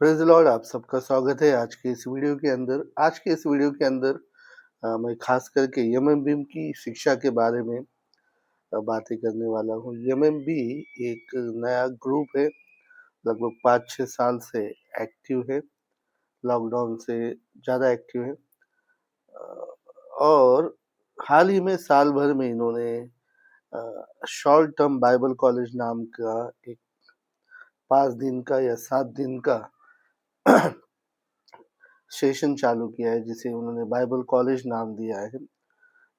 Praise the Lord. आप सबका स्वागत है आज के इस वीडियो के अंदर। आज के इस वीडियो के अंदर मैं ख़ास करके एमएमबीएम की शिक्षा के बारे में बातें करने वाला हूँ। एमएमबी एक नया ग्रुप है, लगभग 5-6 साल से एक्टिव है, लॉकडाउन से ज़्यादा एक्टिव है। और हाल ही में साल भर में इन्होंने शॉर्ट टर्म बाइबल कॉलेज नाम का एक 5 दिन का या 7 दिन का सेशन चालू किया है, जिसे उन्होंने बाइबल कॉलेज नाम दिया है।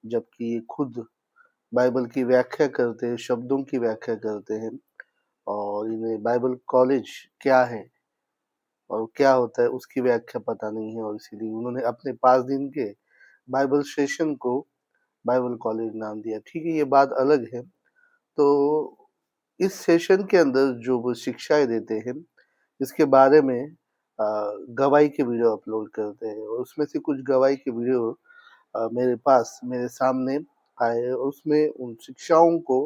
जबकि ये खुद बाइबल की व्याख्या करते हैं, शब्दों की व्याख्या करते हैं और इन्हें बाइबल कॉलेज क्या है और क्या होता है उसकी व्याख्या पता नहीं है, और इसीलिए उन्होंने अपने 5 दिन के बाइबल सेशन को बाइबल कॉलेज नाम दिया। ठीक है, ये बात अलग है। तो इस सेशन के अंदर जो वो शिक्षाएँ देते हैं, इसके बारे में अ, गवाही के वीडियो अपलोड करते हैं, और उसमें से कुछ गवाही के वीडियो मेरे पास मेरे सामने आए। उसमें उन शिक्षाओं को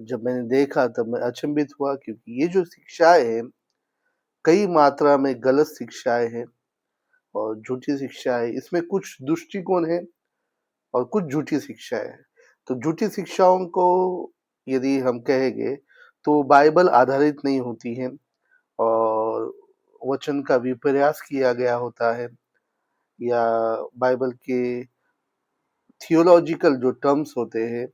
जब मैंने देखा तब मैं अचंभित हुआ, क्योंकि ये जो शिक्षाएँ हैं, कई मात्रा में गलत शिक्षाएँ हैं और झूठी शिक्षाएँ। इसमें कुछ दृष्टिकोण है और कुछ झूठी शिक्षाएँ हैं। तो झूठी शिक्षाओं को यदि हम कहेंगे तो बाइबल आधारित नहीं होती हैं, और वचन का विपर्यास किया गया होता है, या बाइबल के थियोलॉजिकल जो टर्म्स होते हैं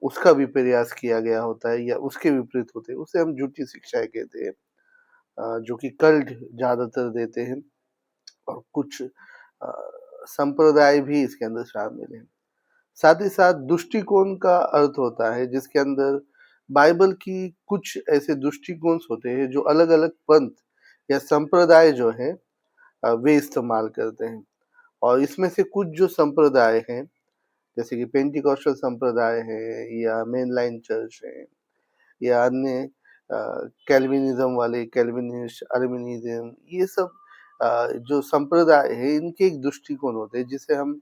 उसका विपर्यास किया गया होता है, या उसके विपरीत होते हैं, उसे हम झूठी शिक्षाएँ कहते हैं। जो कि कल्ट ज़्यादातर देते हैं, और कुछ संप्रदाय भी इसके अंदर शामिल हैं। साथ ही साथ दृष्टिकोण का अर्थ होता है जिसके अंदर बाइबल की कुछ ऐसे दृष्टिकोण होते हैं जो अलग-अलग पंथ या संप्रदाय जो है वे इस्तेमाल करते हैं। और इसमें से कुछ जो संप्रदाय हैं, जैसे कि पेंटिकॉस्टल संप्रदाय है, या मेनलाइन चर्च है, या अन्य कैल्विनिज़्म वाले कैल्विनिस्ट, आर्मिनिज़्म, ये सब जो संप्रदाय है, इनके एक दृष्टिकोण होते हैं जिसे हम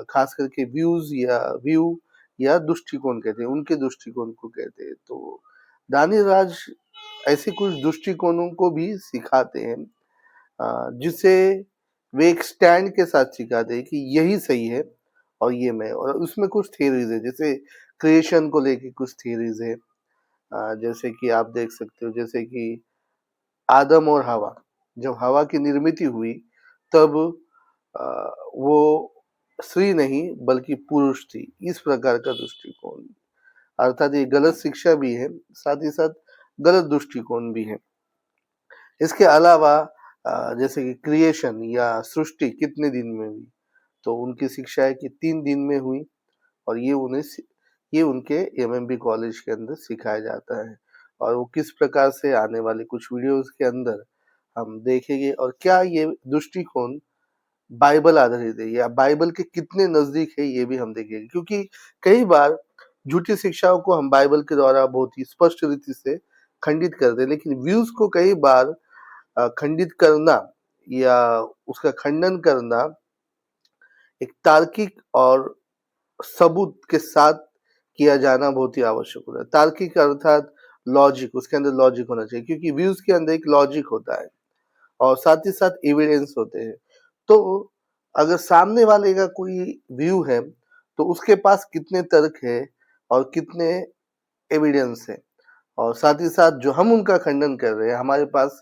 खास करके व्यू या दृष्टिकोण कहते हैं, उनके दृष्टिकोण को कहते हैं। तो दानियल राज ऐसे कुछ दृष्टिकोणों को भी सिखाते हैं, जिसे वे एक स्टैंड के साथ सिखाते हैं कि यही सही है और ये मैं, और उसमें कुछ थ्योरीज़ है, जैसे क्रिएशन को लेके कुछ थ्योरीज़ है। जैसे कि आप देख सकते हो, जैसे कि आदम और हवा, जब हवा की निर्मिति हुई तब अ, वो स्त्री नहीं बल्कि पुरुष थी, इस प्रकार का दृष्टिकोण। अर्थात ये गलत शिक्षा भी है, साथ ही साथ गलत दृष्टिकोण भी है। इसके अलावा जैसे कि क्रिएशन या सृष्टि कितने दिन में हुई, तो उनकी शिक्षा है कि 3 दिन में हुई, और ये उनके एमएमबी कॉलेज के अंदर सिखाया जाता है। और वो किस प्रकार से आने वाले कुछ वीडियोज़ के अंदर हम देखेंगे, और क्या ये दृष्टिकोण बाइबल आधारित है या बाइबल के कितने नज़दीक है, ये भी हम देखेंगे। क्योंकि कई बार झूठी शिक्षाओं को हम बाइबल के द्वारा बहुत ही स्पष्ट रीति से खंडित करते हैं, लेकिन व्यूज़ को कई बार खंडित करना या उसका खंडन करना एक तार्किक और सबूत के साथ किया जाना बहुत ही आवश्यक होता है। तार्किक अर्थात लॉजिक, उसके अंदर लॉजिक होना चाहिए, क्योंकि व्यूज़ के अंदर एक लॉजिक होता है और साथ ही साथ एविडेंस होते हैं। तो अगर सामने वाले का कोई व्यू है, तो उसके पास कितने तर्क है और कितने एविडेंस है, और साथ ही साथ जो हम उनका खंडन कर रहे हैं, हमारे पास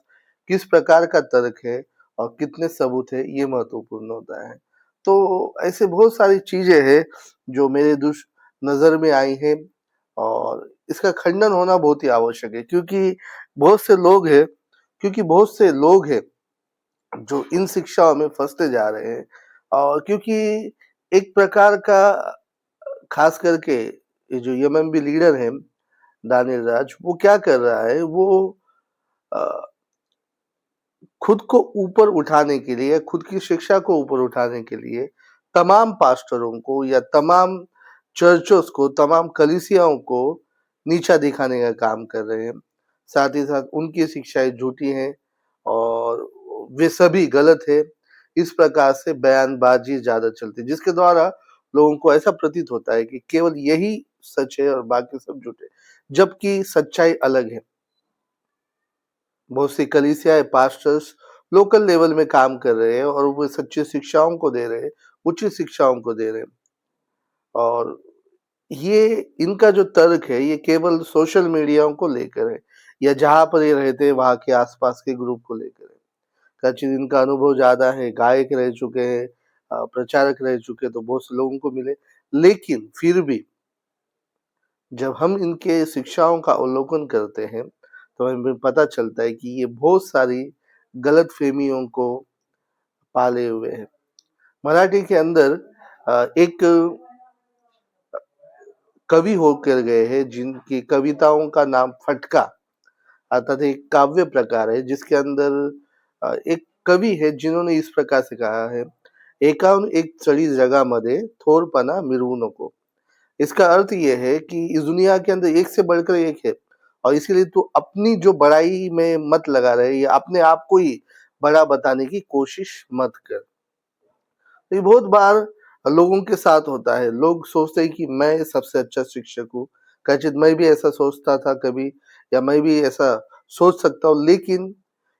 किस प्रकार का तर्क है और कितने सबूत है, ये महत्वपूर्ण होता है। तो ऐसे बहुत सारी चीज़ें हैं जो मेरे नज़र में आई हैं, और इसका खंडन होना बहुत ही आवश्यक है, बहुत से लोग हैं क्योंकि बहुत से लोग हैं जो इन शिक्षाओं में फँसते जा रहे हैं। और क्योंकि एक प्रकार का ख़ास करके ये जो एमएमबी लीडर है दानियल राज, वो क्या कर रहा है, वो अ, खुद को ऊपर उठाने के लिए, खुद की शिक्षा को ऊपर उठाने के लिए तमाम पास्टरों को या तमाम चर्चों को, तमाम कलीसियाओं को नीचा दिखाने का काम कर रहे हैं। साथ ही साथ उनकी शिक्षाएँ झूठी हैं और वे सभी गलत है। इस प्रकार से बयानबाज़ी ज़्यादा चलती है, जिसके द्वारा लोगों को ऐसा प्रतीत होता है कि केवल यही सच है और बाकी सब झूठ है, जबकि सच्चाई अलग है। बहुत सी कलीसियाएँ, पास्टर्स लोकल लेवल में काम कर रहे हैं और वो सच्ची शिक्षाओं को दे रहे हैं, उचित शिक्षाओं को दे रहे हैं। और ये इनका जो तर्क है, ये केवल सोशल मीडियाओं को लेकर है या जहाँ पर ये रहते हैं, वहाँ के आस-पास के ग्रुप को लेकर है। कच्ची इनका अनुभव ज़्यादा है, गायक रह चुके हैं, प्रचारक रह चुके हैं, तो बहुत से लोगों को मिले। लेकिन फिर भी जब हम इनके शिक्षाओं का अवलोकन करते हैं, तो हमें पता चलता है कि ये बहुत सारी गलतफ़हमियों को पाले हुए हैं। मराठी के अंदर एक कवि होकर गए हैं जिनकी कविताओं का नाम फटका अर्थात एक काव्य प्रकार है जिसके अंदर एक कवि है जिन्होंने इस प्रकार से कहा है, "एकाहून एक चढी जगामध्ये थोरपणा मिरवू नको।" इसका अर्थ ये है कि इस दुनिया के अंदर एक से बढ़कर एक है और इसीलिए तू अपनी जो बड़ाई में मत लगा रहे या अपने आप को ही बड़ा बताने की कोशिश मत कर। तो ये बहुत बार लोगों के साथ होता है। लोग सोचते हैं कि मैं सबसे अच्छा शिक्षक हूँ। कदाचित मैं भी ऐसा सोचता था कभी या मैं भी ऐसा सोच सकता हूँ, लेकिन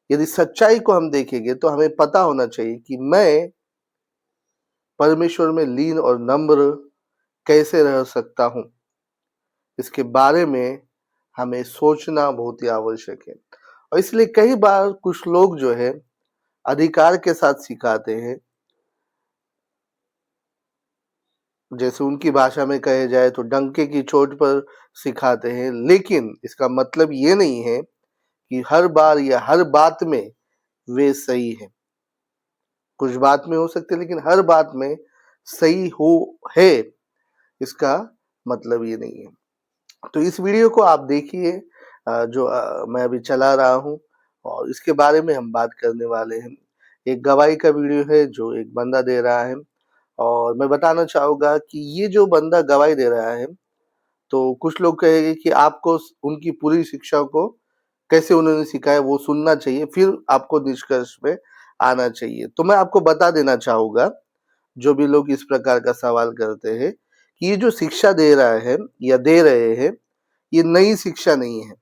यदि सच्चाई को हम देखेंगे तो हमें पता होना चाहिए कि मैं परमेश्वर में लीन और नम्र कैसे रह सकता हूँ। इसके बारे में हमें सोचना बहुत ही आवश्यक है और इसलिए कई बार कुछ लोग जो है अधिकार के साथ सिखाते हैं, जैसे उनकी भाषा में कहे जाए तो डंके की चोट पर सिखाते हैं, लेकिन इसका मतलब ये नहीं है कि हर बार या हर बात में वे सही हैं। कुछ बात में हो सकते हैं लेकिन हर बात में सही हो है, इसका मतलब ये नहीं है। तो इस वीडियो को आप देखिए जो मैं अभी चला रहा हूँ और इसके बारे में हम बात करने वाले हैं। एक गवाही का वीडियो है जो एक बंदा दे रहा है और मैं बताना चाहूँगा कि ये जो बंदा गवाही दे रहा है, तो कुछ लोग कहेंगे कि आपको उनकी पूरी शिक्षा को कैसे उन्होंने सिखाया वो सुनना चाहिए, फिर आपको निष्कर्ष पे आना चाहिए। तो मैं आपको बता देना चाहूँगा, जो भी लोग इस प्रकार का सवाल करते हैं, कि ये जो शिक्षा दे रहा है या दे रहे हैं, ये नई शिक्षा नहीं है।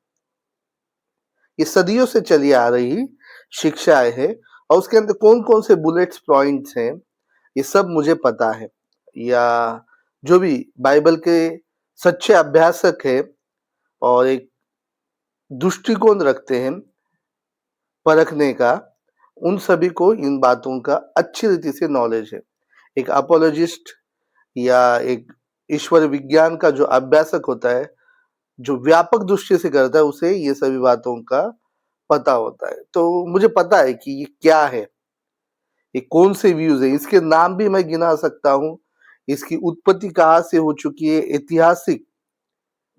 ये सदियों से चली आ रही शिक्षाएँ हैं और उसके अंदर कौन-कौन से बुलेट्स पॉइंट्स हैं, ये सब मुझे पता है। या जो भी बाइबल के सच्चे अभ्यासक हैं और एक दृष्टिकोण रखते हैं परखने का, उन सभी को इन बातों का अच्छी रीति से नॉलेज है। एक अपोलोजिस्ट या एक ईश्वर विज्ञान का जो अभ्यासक होता है, जो व्यापक दृष्टि से करता है, उसे ये सभी बातों का पता होता है। तो मुझे पता है कि ये क्या है, ये कौन से व्यूज़ हैं, इसके नाम भी मैं गिना सकता हूँ, इसकी उत्पत्ति कहाँ से हो चुकी है, ऐतिहासिक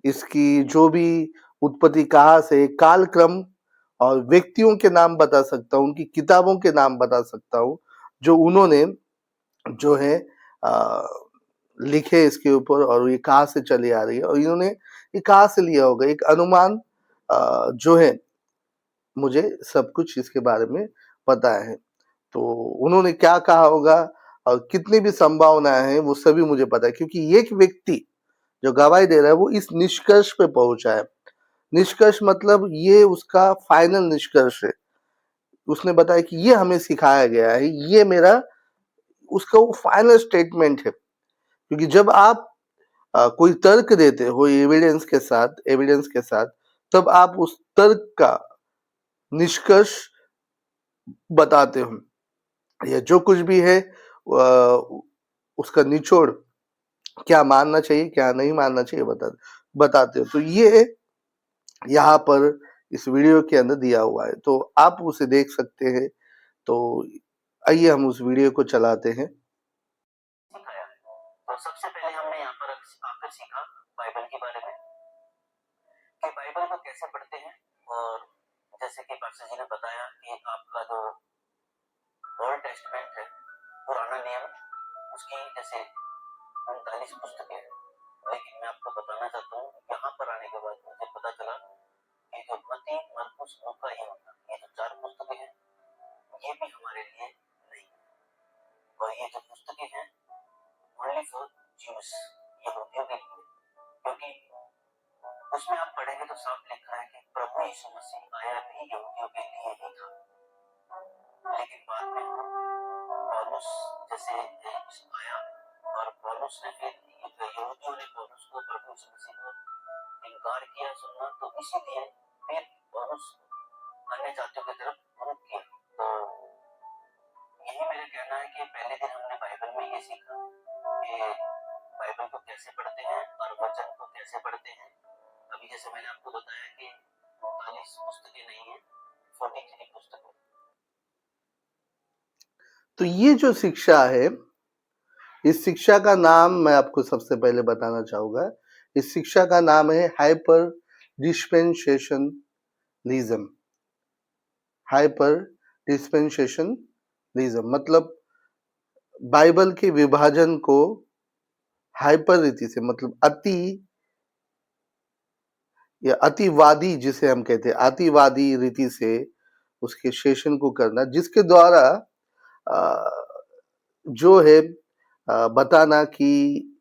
इसकी जो भी उत्पत्ति कहाँ से, कालक्रम और व्यक्तियों के नाम बता सकता हूँ, उनकी किताबों के नाम बता सकता हूँ, जो उन्होंने जो है अ, लिखे इसके ऊपर और ये कहाँ से चली आ रही है और इन्होंने ये कहाँ से लिया होगा, एक अनुमान जो है मुझे सब कुछ इसके बारे में पता है। तो उन्होंने क्या कहा होगा और कितनी भी संभावनाएँ हैं, वो सभी मुझे पता है क्योंकि एक व्यक्ति जो गवाही दे रहा है, वो इस निष्कर्ष पे पहुँचा है। निष्कर्ष मतलब ये उसका फाइनल निष्कर्ष है। उसने बताया कि ये हमें सिखाया गया है, ये मेरा उसका वो फाइनल स्टेटमेंट है। क्योंकि जब आप कोई तर्क देते हो एविडेंस के साथ, तब आप उस तर्क का निष्कर्ष बताते हो या जो कुछ भी है उसका निचोड़ क्या मानना चाहिए, क्या नहीं मानना चाहिए बताते हो। तो ये यहाँ पर इस वीडियो के अंदर दिया हुआ है, तो आप उसे देख सकते हैं। तो आइए हम उस वीडियो को चलाते हैं। सिखाया है। तो सबसे पहले हमने यहाँ पर आकर सीखा बाइबल के बारे में कि बाइबल को कैसे पढ़ते हैं और जैसे कि पास्टर जी ने बताया कि आपका जो ओल्ड टेस्टमेंट है, पुराना नियम, उसकी जैसे 39 पुस्तकें हैं। लेकिन मैं आपको बताना चाहता हूँ, यहाँ पर आने के बाद मुझे पता चला कि जो मत्ती, मरकुस, लूका, यूहन्ना, ये जो 4 पुस्तकें हैं, ये भी हमारे लिए नहीं है। और ये जो पुस्तकें हैं ओनली फॉर ज्यूस, यहूदियों के लिए, क्योंकि उसमें आप पढ़ेंगे तो साफ लिखा है कि प्रभु यीशु मसीह आया भी यहूदियों के लिए ही था, लेकिन बाद में पौलुस जैसे आया और पौलुस ने फिर यहूदियों ने पौलुस को प्रभु यीशु मसीह को इनकार किया सुनना, तो इसीलिए फिर पौलुस अन्य जातियों की तरफ रुख किया। तो यही मेरा कहना है कि पहले दिन हमने बाइबल में ये सीखा कि बाइबल को कैसे पढ़ते हैं और वचन को कैसे पढ़ते हैं। अभी जैसे मैंने आपको बताया कि 45 पुस्तकें नहीं है, 43 पुस्तकें। तो ये जो शिक्षा है, इस शिक्षा का नाम मैं आपको सबसे पहले बताना चाहूंगा। इस शिक्षा का नाम है हाइपर डिस्पेंसेशनलिज्म। हाइपर डिस्पेंसेशनलिज्म मतलब बाइबल के विभाजन को हाइपर रीति से, मतलब अति या अतिवादी जिसे हम कहते हैं, अतिवादी रीति से उसके सेशन को करना, जिसके द्वारा जो है बताना कि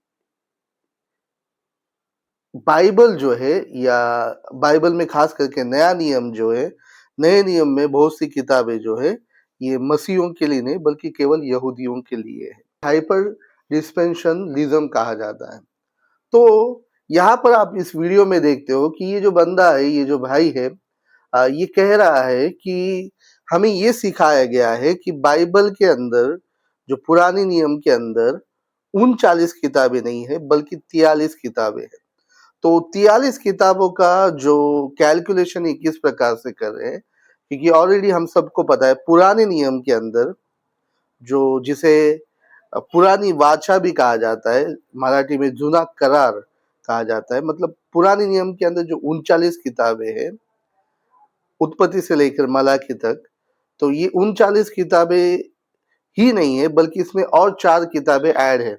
बाइबल जो है, या बाइबल में खास करके नया नियम जो है, नए नियम में बहुत सी किताबें जो है ये मसीहों के लिए नहीं बल्कि केवल यहूदियों के लिए है। हाइपर डिस्पेंशनलिज्म कहा जाता है। तो यहाँ पर आप इस वीडियो में देखते हो कि ये जो बंदा है, ये जो भाई है, ये कह रहा है कि हमें ये सिखाया गया है कि बाइबल के अंदर, जो पुराने नियम के अंदर 39 किताबें नहीं है बल्कि 43 किताबें हैं। तो 43 किताबों का जो कैलकुलेशन ये किस प्रकार से कर रहे हैं, क्योंकि ऑलरेडी हम सबको पता है पुराने नियम के अंदर जो, जिसे पुरानी वाचा भी कहा जाता है, मराठी में जुना करार कहा जाता है, मतलब पुराने नियम के अंदर जो 39 किताबें हैं उत्पत्ति से लेकर मलाकी तक, तो ये 39 किताबें ही नहीं है बल्कि इसमें और 4 किताबें ऐड है,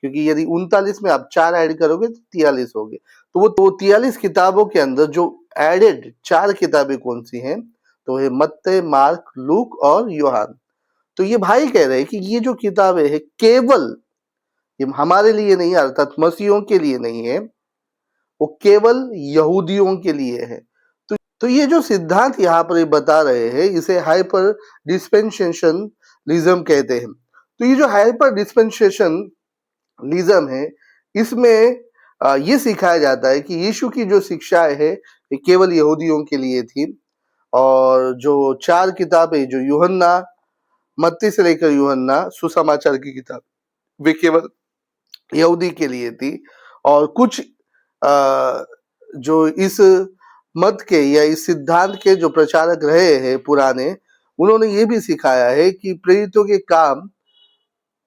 क्योंकि यदि 39 में आप 4 ऐड करोगे तो 43 हो गए। तो वो 43 किताबों के अंदर जो एडेड 4 किताबें कौन सी हैं, तो है मत्ते, मार्क, लूक और यूहान। तो ये भाई कह रहे हैं कि ये जो किताबें है केवल ये हमारे लिए नहीं, अर्थात मसीहों के लिए नहीं है, वो केवल यहूदियों के लिए है। तो ये जो सिद्धांत यहाँ पर ये बता रहे हैं, इसे हाइपर डिस्पेंसेशनलिज्म कहते हैं। तो ये जो हाइपर डिस्पेंसेशनलिज्म है, इसमें ये सिखाया जाता है कि यीशु की जो शिक्षाएं है ये केवल यहूदियों के लिए थी, और जो 4 किताबें जो यूहन्ना, मत्ती से लेकर यूहन्ना सुसमाचार की किताब, वे केवल यहूदी के लिए थी। और कुछ जो इस मत के या इस सिद्धांत के जो प्रचारक रहे हैं पुराने, उन्होंने ये भी सिखाया है कि प्रेरितों के काम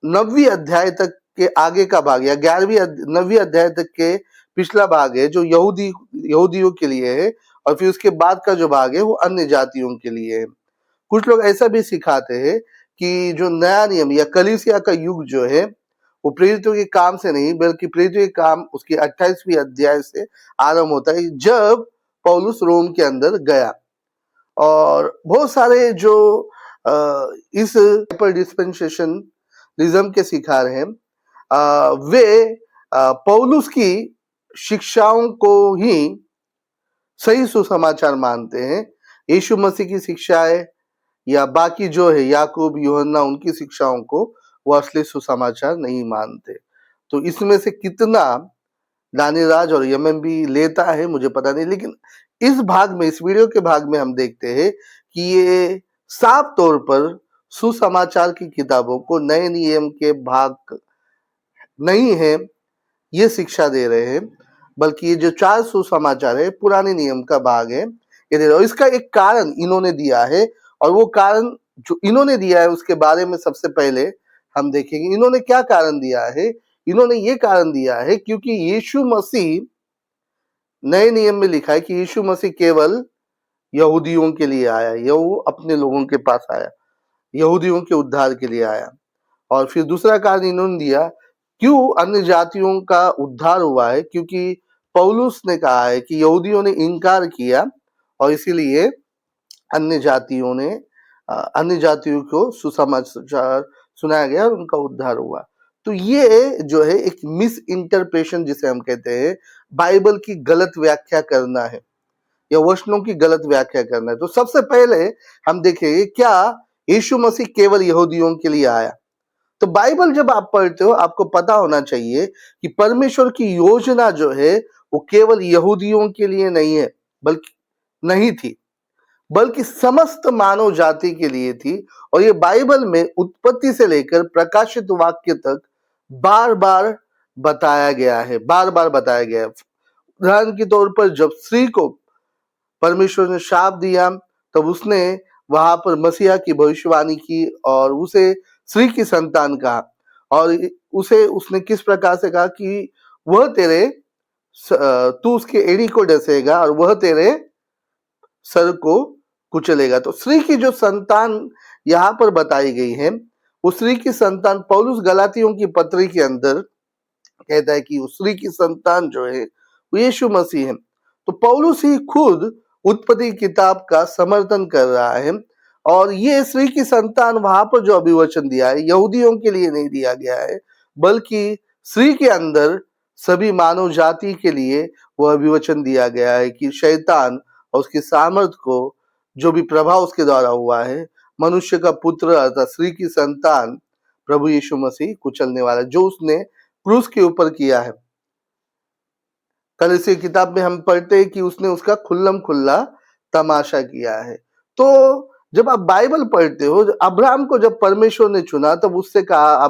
9वीं अध्याय तक के आगे का भाग या 9वीं अध्याय तक के पिछला भाग है जो यहूदियों के लिए है, और फिर उसके बाद का जो भाग है वो अन्य जातियों के लिए है। कुछ लोग ऐसा भी सिखाते हैं कि जो नया नियम या कलीसिया का युग जो है वो प्रेरितों के काम से नहीं बल्कि प्रेरितों के काम उसके 28वीं अध्याय से आरंभ होता है, जब पौलुस रोम के अंदर गया। और बहुत सारे जो इस हाइपर डिस्पेंसेशनलिज्म के शिकार हैं, वे पौलुस की शिक्षाओं को ही सही सुसमाचार मानते हैं। यीशु मसीह की शिक्षाएं या बाकी जो है याकूब, यूहन्ना, उनकी शिक्षाओं को वो असली सुसमाचार नहीं मानते। तो इसमें से कितना दानीराज और यमन भी लेता है मुझे पता नहीं, लेकिन इस भाग में, इस वीडियो के भाग में हम देखते हैं कि ये साफ तौर पर सुसमाचार की किताबों को नए नियम के भाग नहीं है ये शिक्षा दे रहे हैं, बल्कि ये जो 4 सुसमाचार है पुराने नियम का भाग है ये दे रहे। और इसका एक कारण इन्होंने दिया है, और वो कारण जो इन्होंने दिया है उसके बारे में सबसे पहले हम देखेंगे। इन्होंने क्या कारण दिया है? इन्होंने ये कारण दिया है क्योंकि यीशु मसीह, नए नियम में लिखा है कि यीशु मसीह केवल यहूदियों के लिए आया, वो अपने लोगों के पास आया, यहूदियों के उद्धार के लिए आया। और फिर दूसरा कारण इन्होंने दिया क्यों अन्य जातियों का उद्धार हुआ है, क्योंकि पौलुस ने कहा है कि यहूदियों ने इनकार किया और इसीलिए अन्य जातियों को सुसमाचार सुनाया गया और उनका उद्धार हुआ। तो ये जो है एक मिस इंटरप्रेशन जिसे हम कहते हैं, बाइबल की गलत व्याख्या करना है या वचनों की गलत व्याख्या करना है। तो सबसे पहले हम देखेंगे क्या यीशु मसीह केवल यहूदियों के लिए आया। तो बाइबल जब आप पढ़ते हो आपको पता होना चाहिए कि परमेश्वर की योजना जो है वो केवल यहूदियों के लिए नहीं है, बल्कि नहीं थी, बल्कि समस्त मानव जाति के लिए थी। और ये बाइबल में उत्पत्ति से लेकर प्रकाशित वाक्य तक बार बार बताया गया है, बार बार बताया गया है। उदाहरण के तौर पर जब स्त्री को परमेश्वर ने शाप दिया तब उसने वहां पर मसीहा की भविष्यवाणी की और उसे स्त्री की संतान कहा, और उसे उसने किस प्रकार से कहा कि वह तेरे तू उसके एड़ी को डसेगा और वह तेरे सर को कुचलेगा। तो स्त्री की जो संतान यहाँ पर बताई गई है वो स्त्री की संतान पौलुस गलातियों की पत्री के अंदर कहता है कि उस स्त्री की संतान जो है वो यीशु मसीह है। तो पौलुस ही खुद उत्पत्ति किताब का समर्थन कर रहा है, और ये स्त्री की संतान वहां पर जो अभिवचन दिया है यहूदियों के लिए नहीं दिया गया है, बल्कि स्त्री के अंदर सभी मानव जाति के लिए वह अभिवचन दिया गया है कि शैतान और उसकी सामर्थ को जो भी प्रभाव उसके द्वारा हुआ है, मनुष्य का पुत्र अर्थात स्त्री की संतान प्रभु यीशु मसीह कुचलने वाला है, जो उसने क्रूस के ऊपर किया है। कल इसी किताब में हम पढ़ते हैं कि उसने उसका खुल्लम खुल्ला तमाशा किया है। तो जब आप बाइबल पढ़ते हो, अब्राहम को जब परमेश्वर ने चुना तब उससे कहा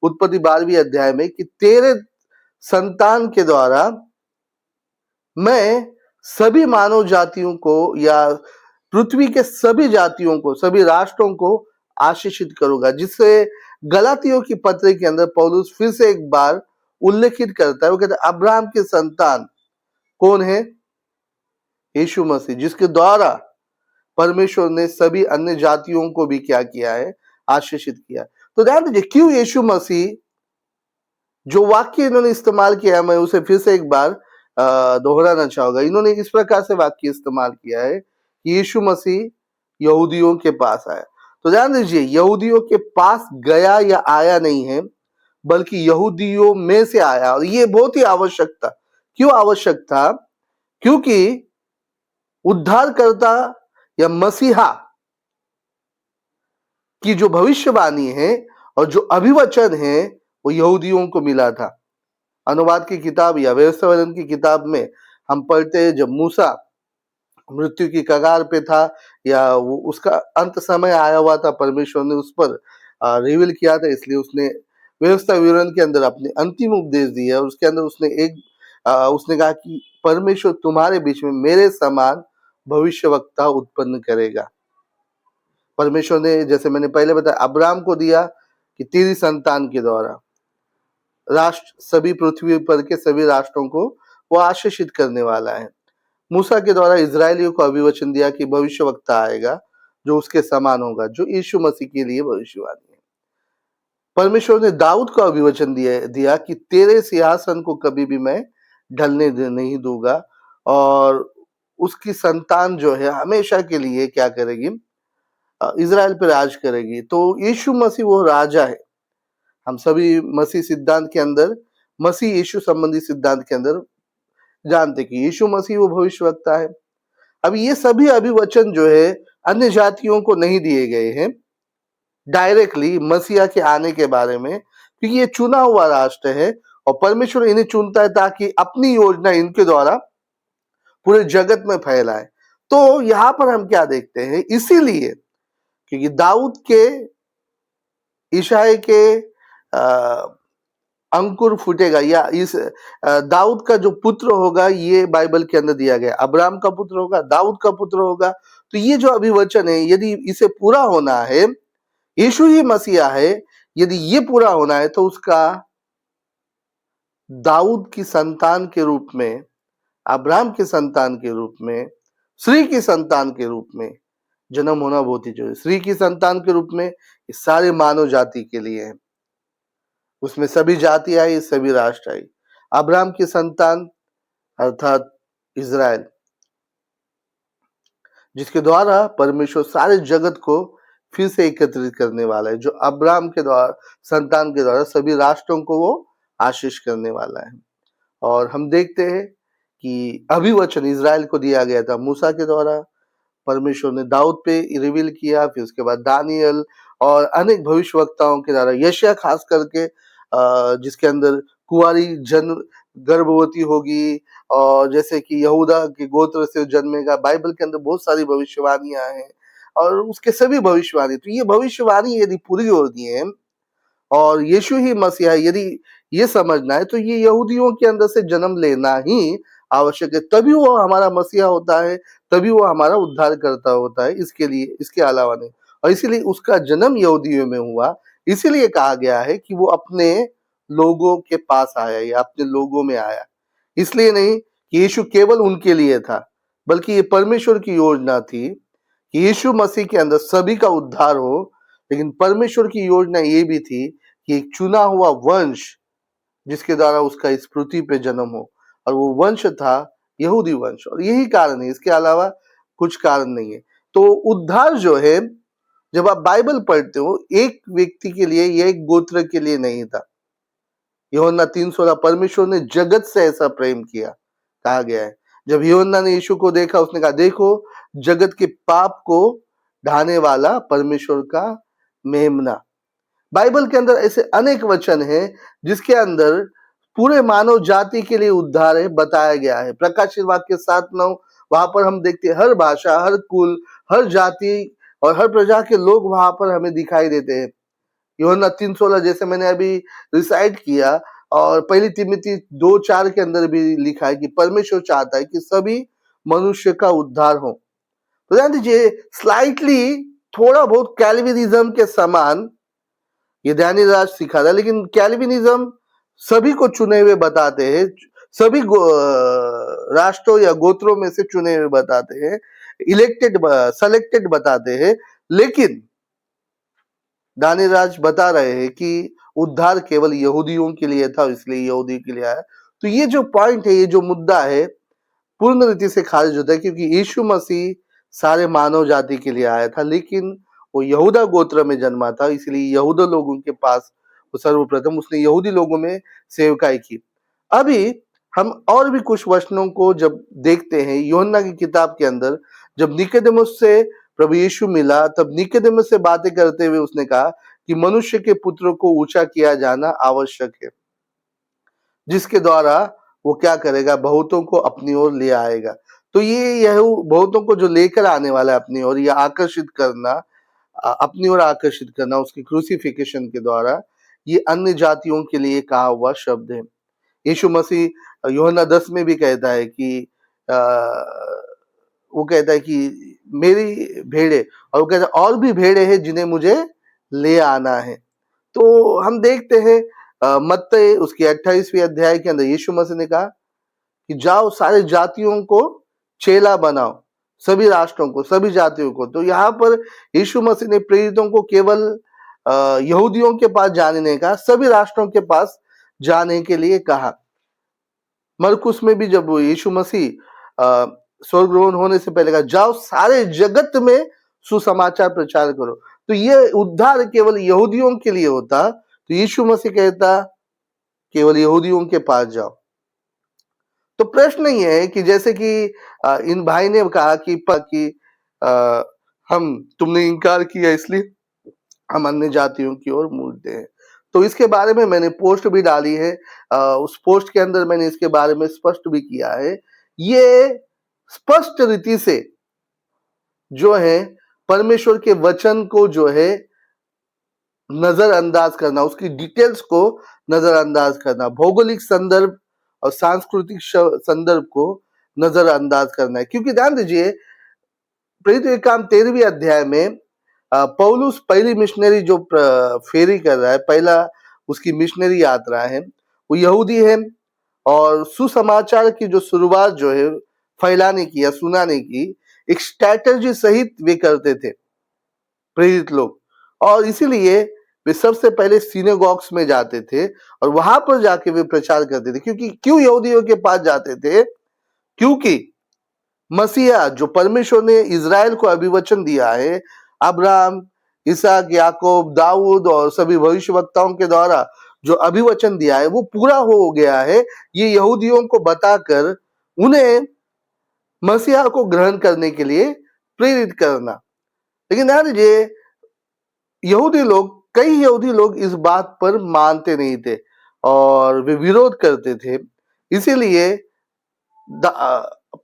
उत्पत्ति 12वीं अध्याय में कि तेरे संतान के द्वारा मैं सभी मानव जातियों को या पृथ्वी के सभी जातियों को, सभी राष्ट्रों को आशीषित करूंगा, जिससे गलातियों की पत्री के अंदर पौलुस फिर से एक बार उल्लेखित करता है। वो कहता है अब्राहम के संतान कौन है? यीशु मसीह, जिसके द्वारा परमेश्वर ने सभी अन्य जातियों को भी क्या किया है? आशीषित किया। तो ध्यान दीजिए क्यों यीशु मसीह, जो वाक्य इन्होंने इस्तेमाल किया मैं उसे फिर से एक बार दोहराना चाहूंगा। इन्होंने इस प्रकार से वाक्य इस्तेमाल किया है कि यीशु मसीह यहूदियों के पास आया। तो ध्यान दीजिए यहूदियों के पास गया या आया नहीं है, बल्कि यहूदियों में से आया, और ये बहुत ही आवश्यक था। क्यों आवश्यक था? क्योंकि उद्धारकर्ता या मसीहा की जो भविष्यवाणी है और जो अभिवचन है वो यहूदियों को मिला था। अनुवाद की किताब या व्यवस्थापन की किताब में हम पढ़ते हैं जब मूसा मृत्यु की कगार पे था या वो उसका अंत समय आया हुआ था, परमेश्वर ने उस पर रिवील किया था, इसलिए उसने व्यवस्था विवरण के अंदर अपने अंतिम उपदेश दिया और उसके अंदर उसने कहा कि परमेश्वर तुम्हारे बीच में मेरे समान भविष्यवक्ता उत्पन्न करेगा। परमेश्वर ने, जैसे मैंने पहले बताया, अब्राहम को दिया कि तेरी संतान के द्वारा राष्ट्र, सभी पृथ्वी पर के सभी राष्ट्रों को वो आशीषित करने वाला है। मूसा के द्वारा इजरायलियों को अभिवचन दिया कि भविष्यवक्ता आएगा जो उसके समान होगा, जो यीशु मसीह के लिए भविष्यवाणी है। परमेश्वर ने दाऊद को अभिवचन दिया कि तेरे सिंहासन को कभी भी मैं ढलने नहीं दूंगा, और उसकी संतान जो है हमेशा के लिए क्या करेगी? इजराइल पर राज करेगी। तो यीशु मसीह वो राजा है। हम सभी मसीह सिद्धांत के अंदर, मसीह यीशु संबंधी सिद्धांत के अंदर जानते कि यीशु मसीह वो भविष्यवक्ता है। अब ये सभी अभिवचन जो है अन्य जातियों को नहीं दिए गए हैं डायरेक्टली मसीहा के आने के बारे में, क्योंकि ये चुना हुआ राष्ट्र है और परमेश्वर इन्हें चुनता है ताकि अपनी योजना इनके द्वारा पूरे जगत में फैलाए। तो यहाँ पर हम क्या देखते हैं, इसीलिए क्योंकि दाऊद के, ईशाय के अंकुर फूटेगा या इस दाऊद का जो पुत्र होगा, ये बाइबल के अंदर दिया गया, अब्राहम का पुत्र होगा, दाऊद का पुत्र होगा। तो ये जो अभिवचन है, यदि इसे पूरा होना है, यीशु ही मसीहा है, यदि ये पूरा होना है तो उसका दाऊद की संतान के रूप में, अब्राहम की संतान के रूप में, स्त्री की संतान के रूप में जन्म होना बहुत ही जरूरी। स्त्री की संतान के रूप में इस सारे मानव जाति के लिए है, उसमें सभी जाति आई, सभी राष्ट्र आई। अब्राहम की संतान अर्थात इजराइल, जिसके द्वारा परमेश्वर सारे जगत को फिर से एकत्रित करने वाला है, जो अब्राहम के द्वारा, संतान के द्वारा सभी राष्ट्रों को वो आशीष करने वाला है। और हम देखते हैं कि अभिवचन इज़राइल को दिया गया था मूसा के द्वारा, परमेश्वर ने दाऊद पे रिवील किया, फिर उसके बाद दानियल और अनेक भविष्यवक्ताओं के द्वारा, यशायाह खास करके जिसके अंदर कुंवारी जन गर्भवती होगी और जैसे कि यहूदा के गोत्र से जन्मेगा। बाइबल के अंदर बहुत सारी भविष्यवाणियां हैं और उसके सभी भविष्यवाणी, तो ये भविष्यवाणी यदि पूरी होती है और यीशु ही मसीहा, यदि ये समझना है तो ये यहूदियों के अंदर से जन्म लेना ही आवश्यक है, तभी वो हमारा मसीहा होता है, तभी वो हमारा उद्धार करता होता है, इसके लिए, इसके अलावा नहीं। और इसीलिए उसका जन्म यहूदियों में हुआ, इसीलिए कहा गया है कि वो अपने लोगों के पास आया या अपने लोगों में आया। इसलिए नहीं कि यीशु केवल उनके लिए था, बल्कि ये परमेश्वर की योजना थी कि यीशु मसीह के अंदर सभी का उद्धार हो। लेकिन परमेश्वर की योजना ये भी थी कि एक चुना हुआ वंश जिसके द्वारा उसका इस पृथ्वी पे जन्म हो, और वो वंश था यहूदी वंश, और यही कारण है, इसके अलावा कुछ कारण नहीं है। तो उद्धार जो है, जब आप बाइबल पढ़ते हो, एक व्यक्ति के लिए या एक गोत्र के लिए नहीं था। यूहन्ना 3:16, परमेश्वर ने जगत से ऐसा प्रेम किया, कहा गया है। जब यूहन्ना ने यीशु को देखा, उसने कहा, देखो जगत के पाप को ढाने वाला परमेश्वर का मेमना। बाइबल के अंदर ऐसे अनेक वचन हैं जिसके अंदर पूरे मानव जाति के लिए उद्धार है बताया गया है। प्रकाशित वाक्य 7:9, वहां पर हम देखते हैं हर भाषा, हर कुल, हर जाति और हर प्रजा के लोग वहां पर हमें दिखाई देते हैं। यूहन्ना 3:16 जैसे मैंने अभी रिसाइट किया, और पहली तिमोथी 2:4 के अंदर भी लिखा है कि परमेश्वर चाहता है कि सभी मनुष्य का उद्धार हो। तो ध्यान दीजिए, स्लाइटली थोड़ा बहुत कैल्विनिज्म के समान ये ध्यानीराज सिखा रहा है, लेकिन कैल्विनिज्म सभी को चुने हुए बताते हैं, सभी राष्ट्रों या गोत्रों में से चुने हुए बताते हैं, इलेक्टेड सेलेक्टेड बताते हैं। लेकिन दानीराज बता रहे हैं कि उद्धार केवल यहूदियों के लिए था, इसलिए यहूदी के लिए आया। तो ये जो पॉइंट है, ये जो मुद्दा है, पूर्ण रीति से खारिज होता है, क्योंकि यीशु मसीह सारे मानव जाति के लिए आया था, लेकिन वो यहूदा गोत्र में जन्मा था, इसलिए यहूदा लोगों के पास वो सर्वप्रथम उसने यहूदी लोगों में सेवकाई की। अभी हम और भी कुछ वचनों को जब देखते हैं यूहन्ना की किताब के अंदर, जब निकोदेमुस से प्रभु यीशु मिला, तब निकोदेमुस से बातें करते हुए उसने कहा कि मनुष्य के पुत्र को ऊंचा किया जाना आवश्यक है, जिसके द्वारा वो क्या करेगा, बहुतों को अपनी ओर ले आएगा। तो ये बहुतों को जो लेकर आने वाला है अपनी ओर, या आकर्षित करना, अपनी ओर आकर्षित करना उसकी क्रूसिफिकेशन के द्वारा, ये अन्य जातियों के लिए कहा हुआ शब्द है। यीशु मसीह यूहन्ना 10 में भी कहता है कि वो कहता है कि मेरी भेड़े, और वो कहता है और भी भेड़े हैं जिन्हें मुझे ले आना है। तो हम देखते हैं मत्ती उसकी 28वीं अध्याय के अंदर यीशु मसीह ने कहा कि जाओ सारे जातियों को चेला बनाओ, सभी राष्ट्रों को, सभी जातियों को। तो यहाँ पर यीशु मसीह ने प्रेरितों को केवल यहूदियों के पास जाने नहीं कहा, सभी राष्ट्रों के पास जाने के लिए कहा। मरकुस में भी जब यीशु मसीह स्वर्गरोहण होने से पहले कहा, जाओ सारे जगत में सुसमाचार प्रचार करो। तो ये उद्धार केवल यहूदियों के लिए होता, तो यीशु मसीह कहता केवल यहूदियों के पास जाओ। तो प्रश्न ये है कि जैसे कि इन भाई ने कहा कि तुमने इनकार किया इसलिए हम अन्य जातियों की ओर मुड़ते हैं। तो इसके बारे में मैंने पोस्ट भी डाली है, उस पोस्ट के अंदर मैंने इसके बारे में स्पष्ट भी किया है। ये स्पष्ट रीति से जो है परमेश्वर के वचन को जो है नजरअंदाज करना, उसकी डिटेल्स को नजरअंदाज करना, भौगोलिक संदर्भ और सांस्कृतिक संदर्भ को नजरअंदाज करना है। क्योंकि ध्यान दीजिए, प्रेरित के काम 13वीं अध्याय में पौलुस पहली मिशनरी जो फेरी कर रहा है, पहला उसकी मिशनरी यात्रा है, वो यहूदी है, और सुसमाचार की जो शुरुआत जो है फैलाने की या सुनाने की एक स्ट्रैटेजी सहित वे करते थे प्रेरित लोग। और इसीलिए वे सबसे पहले सिनेगॉग्स में जाते थे और वहां पर जाके वे प्रचार करते थे। क्योंकि क्यों यहूदियों के पास जाते थे? क्योंकि मसीहा जो परमेश्वर ने इज़राइल को अभिवचन दिया है, अब्राहम, इसहाक, याकूब, दाऊद और सभी भविष्यवक्ताओं के द्वारा जो अभिवचन दिया है वो पूरा हो गया है, ये यहूदियों को बताकर उन्हें मसीहा को ग्रहण करने के लिए प्रेरित करना। लेकिन ध्यान दीजिए, कई यहूदी लोग इस बात पर मानते नहीं थे और वे विरोध करते थे। इसीलिए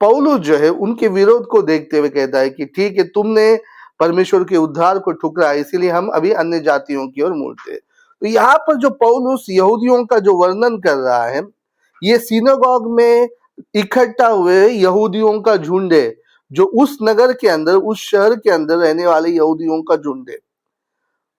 पौलुस जो है उनके विरोध को देखते हुए कहता है कि ठीक है, तुमने परमेश्वर के उद्धार को ठुकरा, इसीलिए हम अभी अन्य जातियों की ओर मुड़ते हैं। तो यहाँ पर जो पौलुस यहूदियों का जो वर्णन कर रहा है, ये सिनेगॉग में इकट्ठा हुए यहूदियों का झुंड है, जो उस नगर के अंदर, उस शहर के अंदर रहने वाले यहूदियों का झुंड है।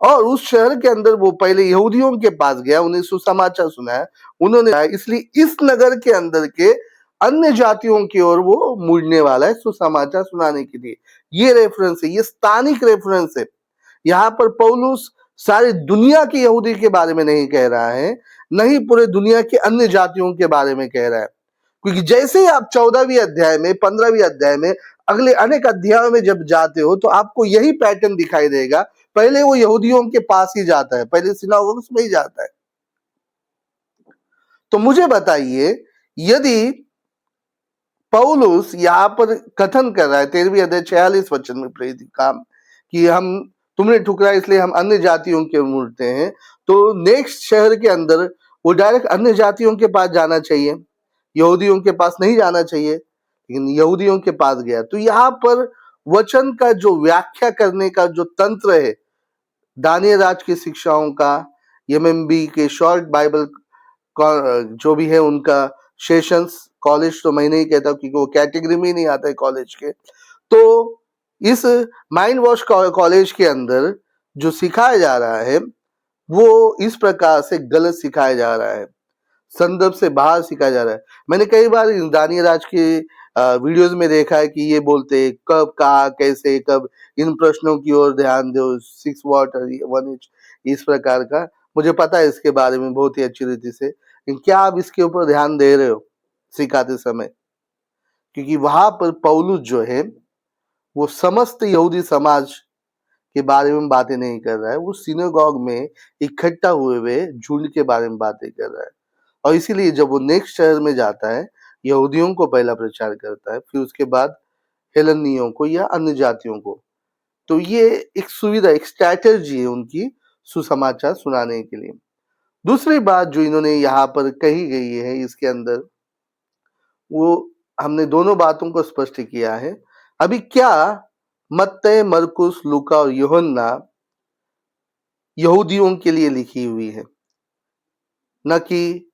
और उस शहर के अंदर वो पहले यहूदियों के पास गया, उन्हें सुसमाचार सुनाया, उन्होंने, इसलिए इस नगर के अंदर के अन्य जातियों की ओर वो मुड़ने वाला है सुसमाचार सुनाने के लिए। ये रेफरेंस है, ये स्थानिक रेफरेंस है। यहाँ पर पौलुस सारी दुनिया के यहूदी के बारे में नहीं कह रहा है, नहीं पूरे दुनिया के अन्य जातियों के बारे में कह रहा है। क्योंकि जैसे ही आप 14वीं अध्याय में, 15वीं अध्याय में, अगले अनेक अध्यायों में जब जाते हो तो आपको यही पैटर्न दिखाई देगा। पहले वो यहूदियों के पास ही जाता है, पहले सिनागोग्स में ही जाता है। तो मुझे बताइए, यदि पौलुस यहाँ पर कथन कर रहा है 13वीं अध्याय 46 वचन में प्रेरित काम कि तुमने ठुकरा इसलिए हम अन्य जातियों के मुड़ते हैं, तो नेक्स्ट शहर के अंदर वो डायरेक्ट अन्य जातियों के पास जाना चाहिए, यहूदियों के पास नहीं जाना चाहिए, लेकिन यहूदियों के पास गया। तो यहाँ पर वचन का जो व्याख्या करने का जो तंत्र है, दानियल राज की शिक्षाओं का, एमएमबी के शॉर्ट बाइबल जो भी है उनका, सेशंस, कॉलेज तो मैं नहीं कहता क्योंकि वो कैटेगरी में ही नहीं आता है कॉलेज के। तो इस माइंड वॉश कॉलेज के अंदर जो सिखाया जा रहा है वो इस प्रकार से गलत सिखाया जा रहा है, संदर्भ से बाहर सिखाया जा रहा है। मैंने कई बार दानियल राज के वीडियोस में देखा है कि ये बोलते कब, कहा, कैसे, कब, इन प्रश्नों की ओर ध्यान दो, 6 वॉट और 1 इंच, इस प्रकार का। मुझे पता है इसके बारे में बहुत ही अच्छी रीति से, लेकिन क्या आप इसके ऊपर ध्यान दे रहे हो सिखाते समय? क्योंकि वहां पर पौलुस जो है वो समस्त यहूदी समाज के बारे में बातें नहीं कर रहा है, वो सिनेगॉग में इकट्ठा हुए झुंड के बारे में बातें कर रहा है। और इसीलिए जब वो नेक्स्ट शहर में जाता है, यहूदियों को पहला प्रचार करता है, फिर उसके बाद हेलेनियों को या अन्य जातियों को। तो ये एक सुविधा, एक स्ट्रैटेजी है उनकी सुसमाचार सुनाने के लिए। दूसरी बात जो इन्होंने यहाँ पर कही गई है इसके अंदर, वो हमने दोनों बातों को स्पष्ट किया है। अभी क्या मत्तई, मरकुस, लूका और यूहन्ना यहूदियों के लिए लिखी हुई है, न कि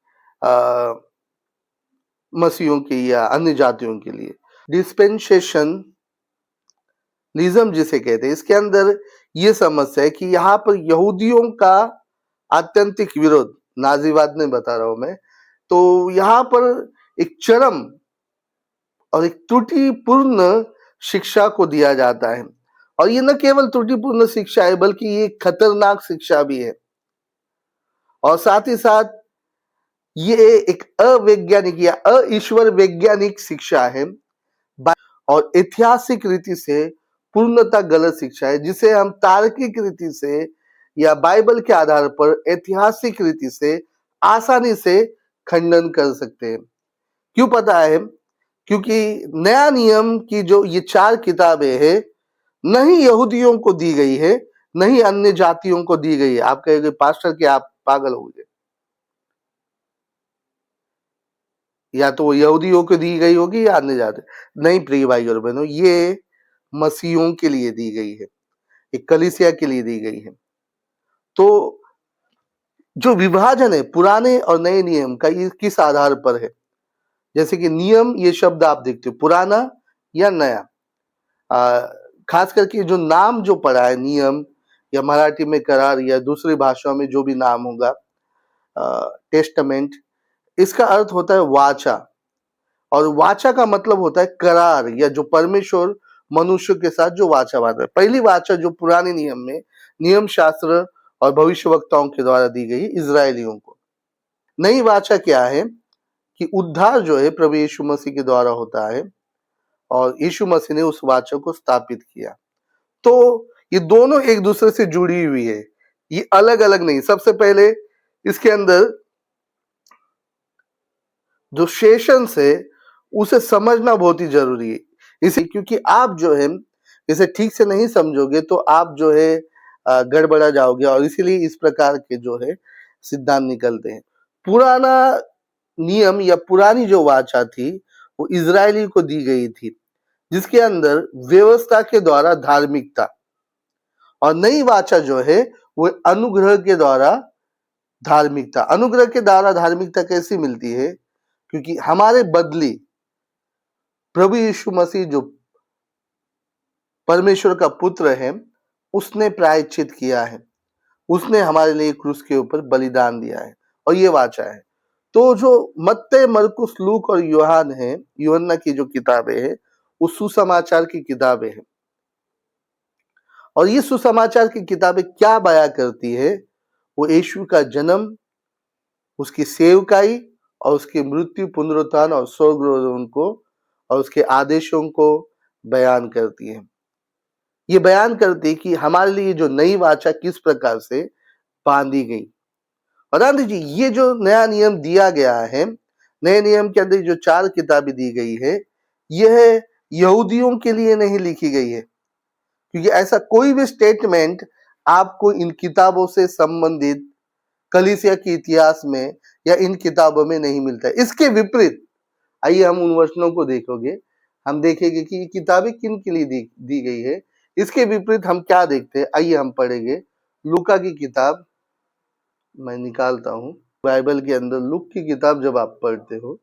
मसीहों के या अन्य जातियों के लिए। डिस्पेंसेशनलिज्म जिसे कहते हैं, इसके अंदर ये समस्या है कि यहाँ पर यहूदियों का आत्यंतिक विरोध, नाजीवाद में बता रहा हूं मैं, तो यहाँ पर एक चरम और एक त्रुटिपूर्ण शिक्षा को दिया जाता है। और ये न केवल त्रुटिपूर्ण शिक्षा है बल्कि ये खतरनाक शिक्षा भी है। और साथ ही साथ ये एक अवैज्ञानिक या अईश्वर वैज्ञानिक शिक्षा है और ऐतिहासिक रीति से पूर्णतः गलत शिक्षा है, जिसे हम तार्किक रीति से या बाइबल के आधार पर ऐतिहासिक रीति से आसानी से खंडन कर सकते हैं। क्यों पता है? क्योंकि नया नियम की जो ये 4 किताबें हैं, नहीं यहूदियों को दी गई है, नहीं अन्य जातियों को दी गई है। आप कहेंगे पास्टर कि आप पागल हो गए, या तो यहूदियों को दी गई होगी या अन्य जाति। नहीं प्रिय भाई और बहनों, ये मसीहों के लिए दी गई है, एक कलीसिया के लिए दी गई है। तो जो विभाजन है पुराने और नए नियम का, ये किस आधार पर है? जैसे कि नियम, ये शब्द आप देखते हो, पुराना या नया। खास करके जो नाम जो पड़ा है, नियम या मराठी में करार या दूसरी भाषाओं में जो भी नाम होगा, टेस्टामेंट, इसका अर्थ होता है वाचा। और वाचा का मतलब होता है करार, या जो परमेश्वर मनुष्य के साथ जो वाचा बांधता है। पहली वाचा जो पुराने नियम में नियम शास्त्र और भविष्यवक्ताओं के द्वारा दी गई इजरायलियों को। नई वाचा क्या है कि उद्धार जो है प्रभु यीशु मसीह के द्वारा होता है और यीशु मसीह ने उस वाचा को स्थापित किया। तो ये दोनों एक दूसरे से जुड़ी हुई है, ये अलग अलग नहीं। सबसे पहले इसके अंदर जो सेशंस है उसे समझना बहुत ही जरूरी है, इसे क्योंकि आप जो है इसे ठीक से नहीं समझोगे तो आप जो है गड़बड़ा जाओगे, और इसीलिए इस प्रकार के जो है सिद्धांत निकलते हैं। पुराना नियम या पुरानी जो वाचा थी वो इजरायली को दी गई थी, जिसके अंदर व्यवस्था के द्वारा धार्मिकता, और नई वाचा जो है वो अनुग्रह के द्वारा धार्मिकता। अनुग्रह के द्वारा धार्मिकता कैसी मिलती है? क्योंकि हमारे बदली प्रभु यीशु मसीह जो परमेश्वर का पुत्र है उसने प्रायश्चित किया है, उसने हमारे लिए क्रूस के ऊपर बलिदान दिया है, और ये वाचा है। तो जो मत्ते, मरकुस, लूक और यूहान है, यूहन्ना की जो किताबें हैं वो सुसमाचार की किताबें हैं, और ये सुसमाचार की किताबें क्या बयां करती है? वो यीशु का जन्म, उसकी सेवकाई और उसकी मृत्यु, पुनरुत्थान और स्वर्गारोहण को, और उसके आदेशों को बयान करती है। ये बयान करती है कि हमारे लिए जो नई वाचा किस प्रकार से बांधी गई। और गांधी जी, ये जो नया नियम दिया गया है, नए नियम के अंदर जो 4 किताबें दी गई है, यह यहूदियों के लिए नहीं लिखी गई है, क्योंकि ऐसा कोई भी स्टेटमेंट आपको इन किताबों से संबंधित कलीसिया के इतिहास में या इन किताबों में नहीं मिलता है। इसके विपरीत आइए हम उन वचनों को देखोगे, हम देखेंगे कि ये किताबें किन के लिए दी गई है। इसके विपरीत हम क्या देखते हैं, आइए हम पढ़ेंगे लूका की किताब। मैं निकालता हूँ बाइबल के अंदर लूक की किताब। जब आप पढ़ते हो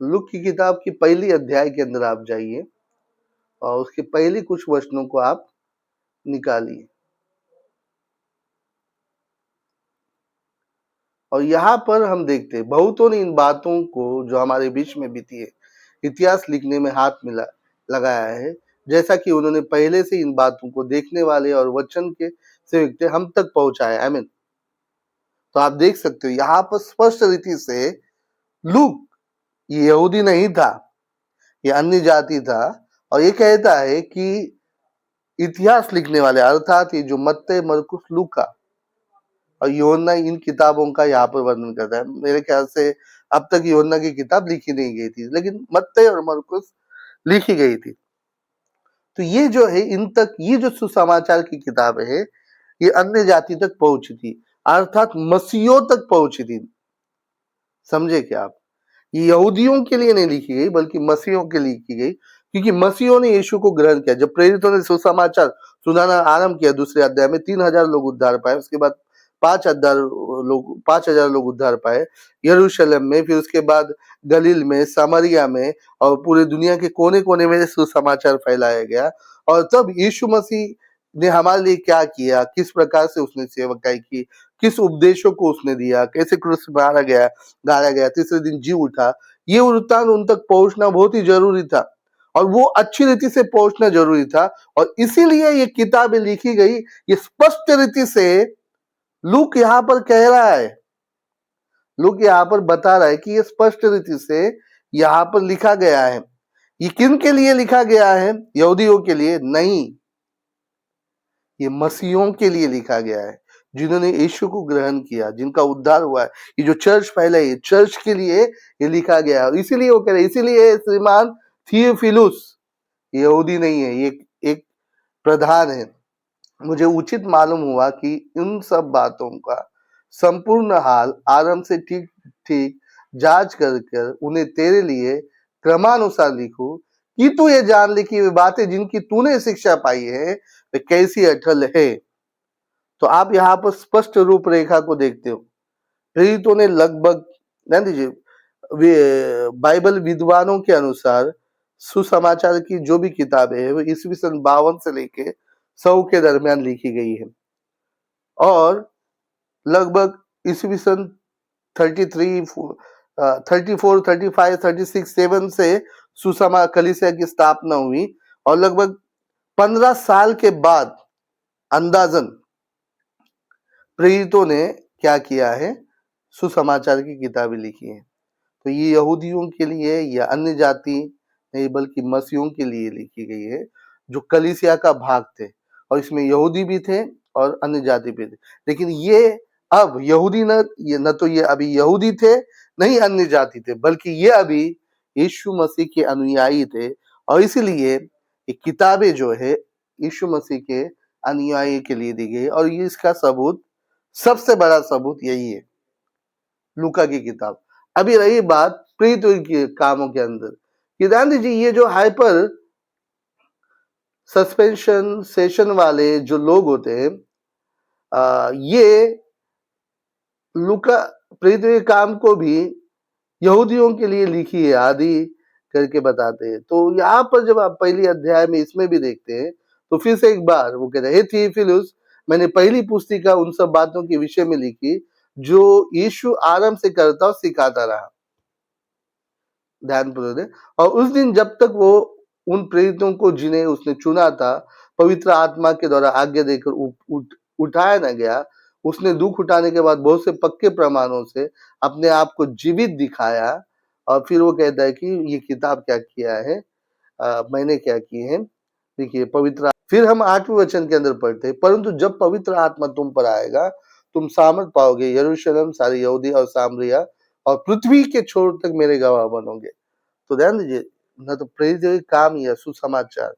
लूक की किताब की पहली अध्याय के अंदर आप जाइए और उसके पहले कुछ वचनों को आप निकालिए, और यहाँ पर हम देखते हैं बहुतों ने इन बातों को जो हमारे बीच में बीती है इतिहास लिखने में हाथ मिला लगाया है, जैसा कि उन्होंने पहले से इन बातों को देखने वाले और वचन के से हम तक पहुंचाया। आमीन। तो आप देख सकते हो यहाँ पर स्पष्ट रीति से लूक ये यहूदी नहीं था, ये अन्य जाति था, और ये कहता है कि इतिहास लिखने वाले अर्थात ये जो मत्ते, मरकुस, लूका और यूहन्ना इन किताबों का यहाँ पर वर्णन करता है। मेरे ख्याल से अब तक यूहन्ना की किताब लिखी नहीं गई थी, लेकिन मत्ते और मरकुस लिखी गई थी। तो ये जो है इन तक, ये जो सुसमाचार की किताबें है ये अन्य जाति तक पहुंची थी, अर्थात मसीहों तक पहुंची थी। समझे क्या आप? ये यहूदियों के लिए नहीं लिखी गई बल्कि मसीहों के लिए लिखी गई, क्योंकि मसीहों ने यीशु को ग्रहण किया। जब प्रेरितों ने सुसमाचार सुनाना आरंभ किया दूसरे अध्याय में, 3000 लोग उद्धार पाए। उसके बाद 5000 लोग उद्धार पाए यरूशलेम में, फिर उसके बाद गलील में, सामरिया में, और पूरे दुनिया के कोने कोने में सुसमाचार फैलाया गया। और तब यीशु मसीह ने हमारे लिए क्या किया, किस प्रकार से उसने सेवकाई की, किस उपदेशों को उसने दिया, कैसे क्रूस मारा गया, गाड़ा गया, तीसरे दिन जी उठा, ये वृत्तांत उन तक पहुंचना बहुत ही जरूरी था, और वो अच्छी रीति से पहुंचना जरूरी था। और इसीलिए ये किताबें लिखी गई। ये स्पष्ट रीति से लूक यहाँ पर कह रहा है, लूक यहाँ पर बता रहा है कि ये स्पष्ट रीति से यहाँ पर लिखा गया है। ये किन के लिए लिखा गया है? यहूदियों के लिए नहीं, ये मसीहों के लिए लिखा गया है, जिन्होंने यीशु को ग्रहण किया, जिनका उद्धार हुआ है। ये जो चर्च फैलाई है, चर्च के लिए ये लिखा गया है। इसीलिए वो कह रहे, इसीलिए श्रीमान थियोफिलुस यहूदी नहीं है, ये एक प्रधान है। मुझे उचित मालूम हुआ कि इन सब बातों का संपूर्ण हाल आरंभ से ठीक ठीक जांच कर कर उन्हें तेरे लिए क्रमानुसार लिखूं, कि तू ये जान ले कि वे बातें जिनकी तूने शिक्षा पाई है वे कैसी अटल है। तो आप यहाँ पर स्पष्ट रूपरेखा को देखते हो। प्रेरितों ने लगभग, ध्यान दीजिए, बाइबल विद्वानों के अनुसार सुसमाचार की जो भी किताबें है वो ईस्वी सन 52 से लेके 100 के दरमियान लिखी गई है, और लगभग ईस्वी सन 33, 34, 35, 36, 7 से सुसमा कलीसिया की स्थापना हुई, और लगभग 15 साल के बाद अंदाजन प्रेरितों ने क्या किया है, सुसमाचार की किताबें लिखी हैं। तो ये यहूदियों के लिए या अन्य जाति नहीं बल्कि मसीहों के लिए लिखी गई है, जो कलीसिया का भाग थे, और इसमें यहूदी भी थे और अन्य जाति भी थे। लेकिन ये अब यहूदी न तो ये अभी यहूदी थे, न ही अन्य जाति थे, बल्कि ये अभी यीशु मसीह के अनुयायी थे, और इसीलिए ये किताबें जो है यीशु मसीह के अनुयायी के लिए दी गई। और ये इसका सबूत, सबसे बड़ा सबूत यही है, लूका की किताब। अभी रही बात प्रेरितों के कामों के अंदर कि ध्यान दीजिए, ये जो हाइपर सस्पेंशन सेशन वाले जो लोग होते हैं, ये लूका प्रेरितों के काम को भी यहूदियों के लिए लिखी है आदि करके बताते हैं। तो यहाँ पर जब आप पहली अध्याय में इसमें भी देखते हैं, तो फिर से एक बार वो कहते हैं, हे थियोफिलुस, मैंने पहली पुस्तिका उन सब बातों के विषय में लिखी जो यीशु आरंभ से करता और सिखाता रहा। ध्यानपूर्वक। और उस दिन जब तक वो उन प्रेरितों को जिन्हें उसने चुना था पवित्र आत्मा के द्वारा आज्ञा देकर उठाया न गया, उसने दुख उठाने के बाद बहुत से पक्के प्रमाणों से अपने आप को जीवित दिखाया। और फिर वो कहता है कि ये किताब क्या किया है, मैंने क्या किए हैं। देखिए पवित्र, फिर हम 8वें वचन के अंदर पढ़ते हैं, परंतु जब पवित्र आत्मा तुम पर आएगा, तुम सामर्थ पाओगे, यरूशलेम, सारी यहूदी और सामरिया और पृथ्वी के छोर तक मेरे गवाह बनोगे। तो ध्यान दीजिए, न तो प्रेरित काम या सुसमाचार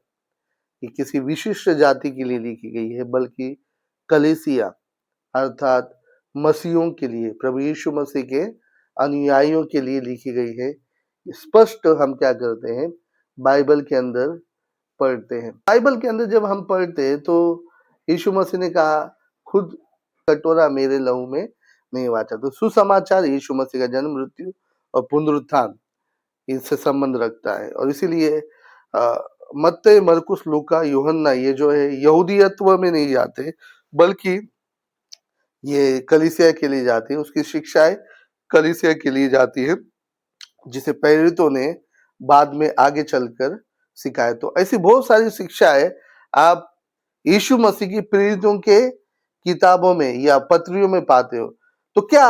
ये किसी विशिष्ट जाति के लिए लिखी गई है, बल्कि कलीसिया अर्थात मसीहों के लिए, प्रभु यीशु मसीह के अनुयायियों के लिए लिखी गई है। स्पष्ट हम क्या करते हैं, बाइबल के अंदर पढ़ते हैं। बाइबल के अंदर जब हम पढ़ते हैं तो यीशु मसीह ने कहा, खुद कटोरा मेरे लहू में नहीं वाचा। तो सुसमाचार यीशु मसीह का जन्म, मृत्यु और पुनरुत्थान इनसे संबंध रखता है। और इसीलिए मत्ती, मरकुस, लूका, यूहन्ना ये जो है यहूदियत्व में नहीं जाते, बल्कि ये कलीसिया के लिए जाती है, उसकी शिक्षाएं कलीसिया के लिए जाती है, जिसे प्रेरितों ने बाद में आगे चलकर सिखाए। तो ऐसी बहुत सारी शिक्षाएं आप यीशु मसीह की प्रेरितों के किताबों में या पत्रियों में पाते हो। तो क्या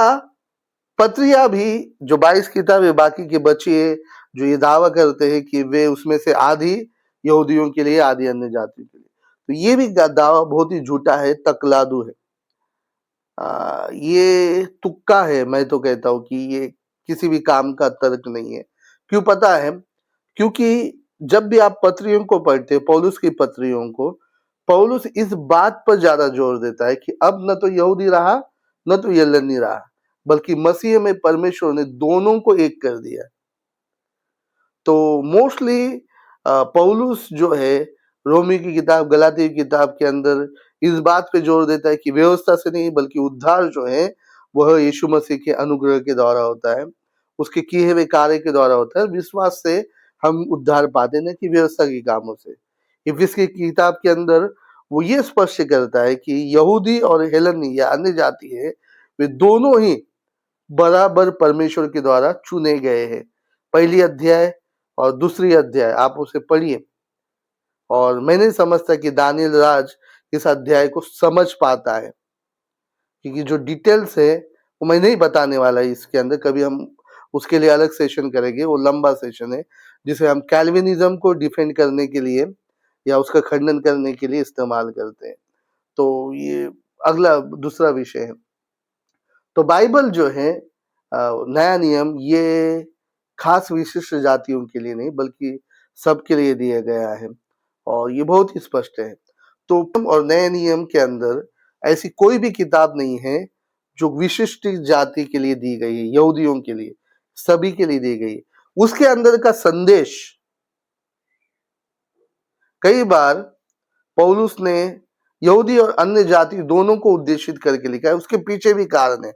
पत्रियां भी जो 22 किताबें बाकी की बची है, जो ये दावा करते हैं कि वे उसमें से आधी यहूदियों के लिए, आधी अन्य जातियों के लिए, तो ये भी दावा बहुत ही झूठा है, तकलादू है। ये तुक्का है। मैं तो कहता हूँ कि ये किसी भी काम का तर्क नहीं है। क्यों पता है? क्योंकि जब भी आप पत्रियों को पढ़ते हो, पौलुस की पत्रियों को, पौलुस इस बात पर ज्यादा जोर देता है कि अब न तो यहूदी रहा, न तो यलनी रहा, बल्कि मसीह में परमेश्वर ने दोनों को एक कर दिया। तो मोस्टली पौलुस जो है रोमी की किताब, गलाती की किताब के अंदर इस बात पे जोर देता है कि व्यवस्था से नहीं, बल्कि उद्धार जो है वह यीशु मसीह के अनुग्रह के द्वारा होता है, उसके किए हुए कार्य के द्वारा होता है। विश्वास से हम उद्धार पाते हैं, न कि व्यवस्था के कामों से। इफिस की किताब के अंदर वो ये स्पष्ट करता है कि यहूदी और हेलनी या अन्य जाति है, वे दोनों ही बराबर परमेश्वर के द्वारा चुने गए हैं। पहली अध्याय और दूसरी अध्याय आप उसे पढ़िए, और मैं नहीं समझता कि दानियल राज इस अध्याय को समझ पाता है, क्योंकि जो डिटेल्स है वो मैं नहीं बताने वाला इसके अंदर। कभी हम उसके लिए अलग सेशन करेंगे, वो लंबा सेशन है, जिसे हम कैल्विनिज्म को डिफेंड करने के लिए या उसका खंडन करने के लिए इस्तेमाल करते हैं। तो ये अगला दूसरा विषय है। तो बाइबल जो है नया नियम, ये खास विशिष्ट जातियों के लिए नहीं, बल्कि सबके लिए दिया गया है, और ये बहुत ही स्पष्ट है। तो और नए नियम के अंदर ऐसी कोई भी किताब नहीं है जो विशिष्ट जाति के लिए दी गई है, यहूदियों के लिए, सभी के लिए दी गई है। उसके अंदर का संदेश कई बार पौलुस ने यहूदी और अन्य जाति दोनों को उद्देशित करके लिखा है। उसके पीछे भी कारण है,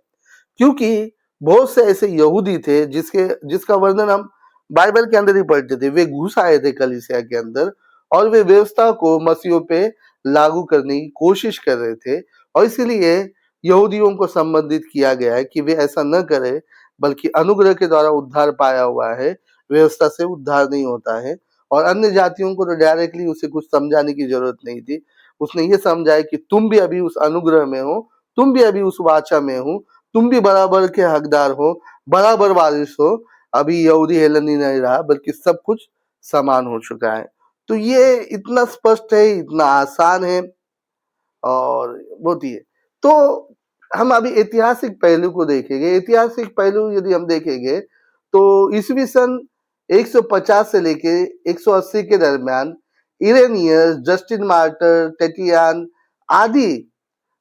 क्योंकि बहुत से ऐसे यहूदी थे जिसका वर्णन हम बाइबल के अंदर ही पढ़ते थे। वे घुस आए थे कलीसिया के अंदर, और वे व्यवस्था को मसीहों पे लागू करने की कोशिश कर रहे थे, और इसीलिए यहूदियों को संबंधित किया गया है कि वे ऐसा न करें, बल्कि अनुग्रह के द्वारा उद्धार पाया हुआ है, व्यवस्था से उद्धार नहीं होता है। और अन्य जातियों को तो डायरेक्टली उसे कुछ समझाने की जरूरत नहीं थी। उसने ये समझाया कि तुम भी अभी उस अनुग्रह में हो, तुम भी अभी उस वाचा में हो, तुम भी बराबर के हकदार हो, बराबर वारिस हो। अभी यहूदी हेलनी नहीं रहा, बल्कि सब कुछ समान हो चुका है। तो ये इतना स्पष्ट है, इतना आसान है, और बहुत ही है। तो हम अभी ऐतिहासिक पहलू को देखेंगे। ऐतिहासिक पहलू यदि हम देखेंगे तो ईस्वी सन 150 से लेके 180 के दरमियान इरेनियस, जस्टिन मार्टर, टेटियान आदि,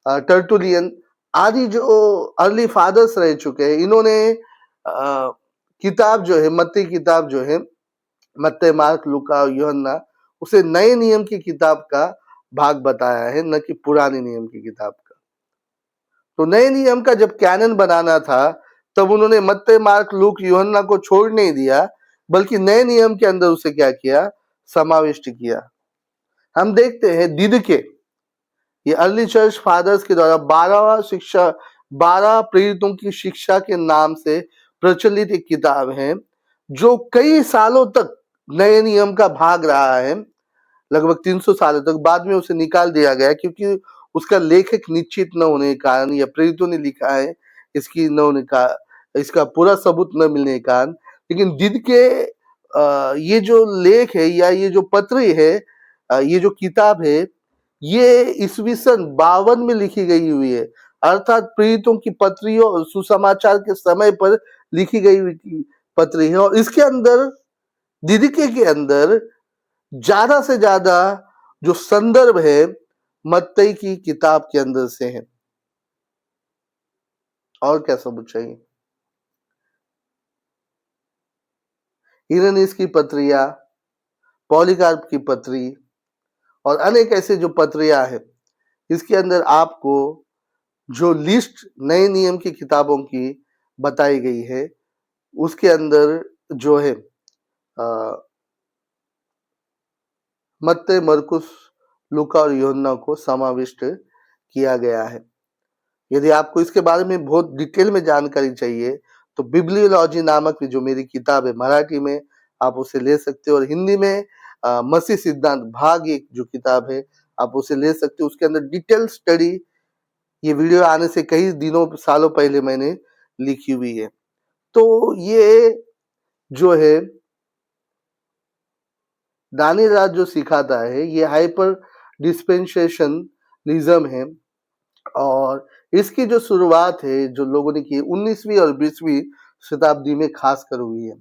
टर्टुलियन आदि जो अर्ली फादर्स रह चुके हैं, इन्होंने किताब जो है, मत्ती किताब जो है, मत्ती, मार्क, लूका और यूहन्ना, उसे नए नियम की किताब का भाग बताया है, न कि पुराने नियम की किताब का। तो नए नियम का जब कैनन बनाना था तब उन्होंने मत्ती, मार्क, लूक, यूहन्ना को छोड़ नहीं दिया, बल्कि नए नियम के अंदर उसे क्या किया, समाविष्ट किया। हम देखते हैं दिदके, ये अर्ली चर्च फादर्स के द्वारा 12 प्रेरितों की शिक्षा के नाम से प्रचलित एक किताब है, जो कई सालों तक नए नियम का भाग रहा है, लगभग 300 सालों तक। बाद में उसे निकाल दिया गया क्योंकि उसका लेखक निश्चित न होने के कारण, या प्रेरितों ने लिखा है इसकी न होने का, इसका पूरा सबूत न मिलने के कारण। लेकिन दिद के ये जो लेख है या ये जो पत्री है, ये जो किताब है, ये ईस्वी सन 52 में लिखी गई हुई है, अर्थात प्रेरितों की पत्रियों और सुसमाचार के समय पर लिखी गई हुई पत्री है। और इसके अंदर, दिदके के अंदर ज्यादा से ज्यादा जो संदर्भ है मत्ती की किताब के अंदर से है। और क्या सबूत चाहिए? इरेनियस की पत्रियां, पॉलीकार्प की पत्री और अनेक ऐसे जो पत्रियां हैं, इसके अंदर आपको जो लिस्ट नए नियम की किताबों की बताई गई है, उसके अंदर जो है मत्ती, मरकुस, लूका और यूहन्ना को समाविष्ट किया गया है। यदि आपको इसके बारे में बहुत डिटेल में जानकारी चाहिए तो बिब्लियोलॉजी नामक जो मेरी किताब है, मराठी में आप उसे ले सकते हो, और हिंदी में मसीह सिद्धांत भाग 1 जो किताब है, आप उसे ले सकते हो। उसके अंदर डिटेल स्टडी, ये वीडियो आने से कई दिनों, सालों पहले मैंने लिखी हुई है। तो ये जो है दानियल राज जो सिखाता है, ये हाइपर डिस्पेंसेशनलिज्म है, और इसकी जो शुरुआत है जो लोगों ने की 19वीं और 20वीं शताब्दी में खासकर हुई है।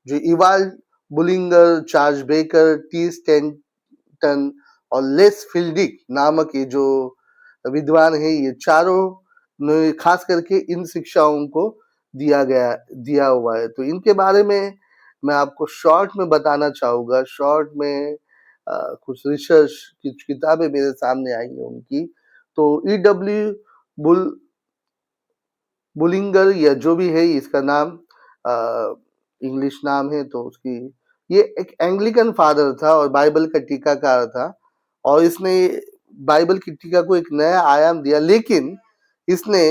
जो इवाल्ड Bollinger, Charles baker, T Stanton और लेस फिल्डिक नामक ये जो विद्वान है, ये चारों ने खास करके इन शिक्षाओं को दिया हुआ है। तो इनके बारे में मैं आपको शॉर्ट में बताना चाहूँगा। शॉर्ट में कुछ रिसर्च की किताबें मेरे सामने आई हैं उनकी। तो E.W. बुलिंगर या जो भी है, इसका नाम इंग्लिश नाम है, तो उसकी, ये एक एंग्लिकन फादर था और बाइबल का टीकाकार था, और इसने बाइबल की टीका को एक नया आयाम दिया। लेकिन इसने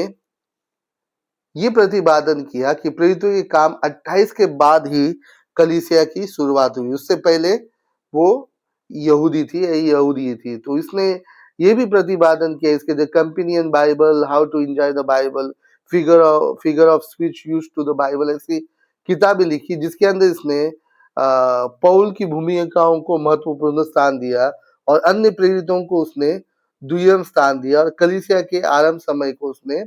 ये प्रतिपादन किया कि प्रेरितों के काम 28 के बाद ही कलीसिया की शुरुआत हुई, उससे पहले वो यहूदी थी। तो इसने ये भी प्रतिपादन किया, इसके the companion Bible, how to enjoy the Bible, figure of speech used to the Bible, ऐसी किताबें लिखी, जिसके अंदर इसने पौल की भूमिकाओं को महत्वपूर्ण स्थान दिया और अन्य प्रेरितों को उसने द्वितीय स्थान दिया, और कलीसिया के आरंभ समय को उसने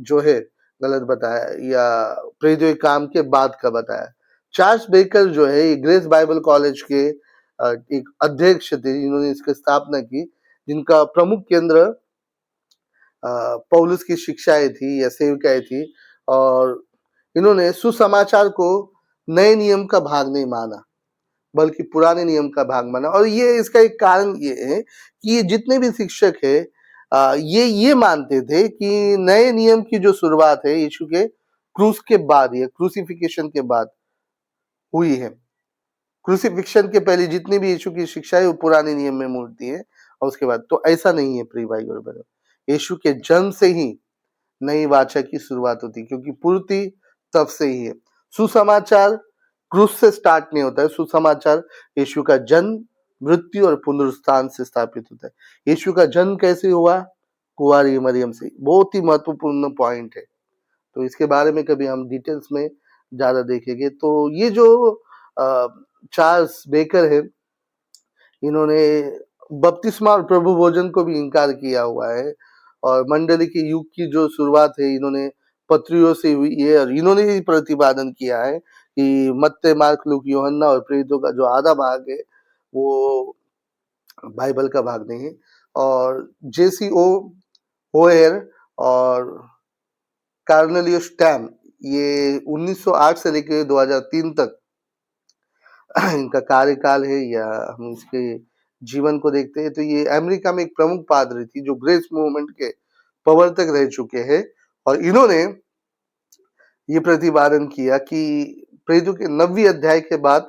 जो है गलत बताया, या प्रेरितों के काम के बाद का बताया। चार्ल्स बेकर जो है, ग्रेस बाइबल कॉलेज के एक अध्यक्ष थे, इन्होंने इसकी स्थापना की, जिनका प्रमुख केंद्र पौलुस की शिक्षाएं थी या सेविकाएं थी, और इन्होंने सुसमाचार को नए नियम का भाग नहीं माना, बल्कि पुराने नियम का भाग माना। और ये इसका एक कारण ये है कि ये जितने भी शिक्षक है, ये मानते थे कि नए नियम की जो शुरुआत है यीशु के क्रूस के बाद, या क्रूसिफिकेशन के बाद हुई है। क्रूसिफिक्शन के पहले जितनी भी यीशु की शिक्षा है वो पुराने नियम में मूर्ति है, और उसके बाद तो ऐसा नहीं है। प्रिय भाई और बहनों, यीशु के जन्म से ही नई वाचा की शुरुआत होती है, क्योंकि पूर्ति तब से ही है। सुसमाचार क्रूस से स्टार्ट नहीं होता है, सुसमाचार यीशु का जन्म, मृत्यु और पुनरुत्थान से स्थापित होता है। यीशु का जन्म कैसे हुआ? कुंवारी मरियम से। बहुत ही महत्वपूर्ण पॉइंट है, तो इसके बारे में कभी हम डिटेल्स में ज्यादा देखेंगे। तो ये जो चार्ल्स बेकर है, इन्होंने बपतिस्मा और प्रभु भोजन को भी इनकार किया हुआ है, और मंडली के युग की जो शुरुआत है इन्होंने पत्रियों से हुई है और इन्होंने ही प्रतिपादन किया है कि मत्ती, मार्क, लूक, यूहन्ना और प्रेरितों का जो आधा भाग है वो बाइबल का भाग नहीं है। और जेसी ओहेर और कार्नेलियस टैम ये 1908 से लेकर 2003 तक इनका कार्यकाल है, या हम इसके जीवन को देखते हैं तो ये अमेरिका में एक प्रमुख पादरी थी जो ग्रेस मूवमेंट के प्रवर्तक रह चुके हैं। और इन्होंने ये प्रतिपादन किया कि प्रेरितों के 9वीं अध्याय के बाद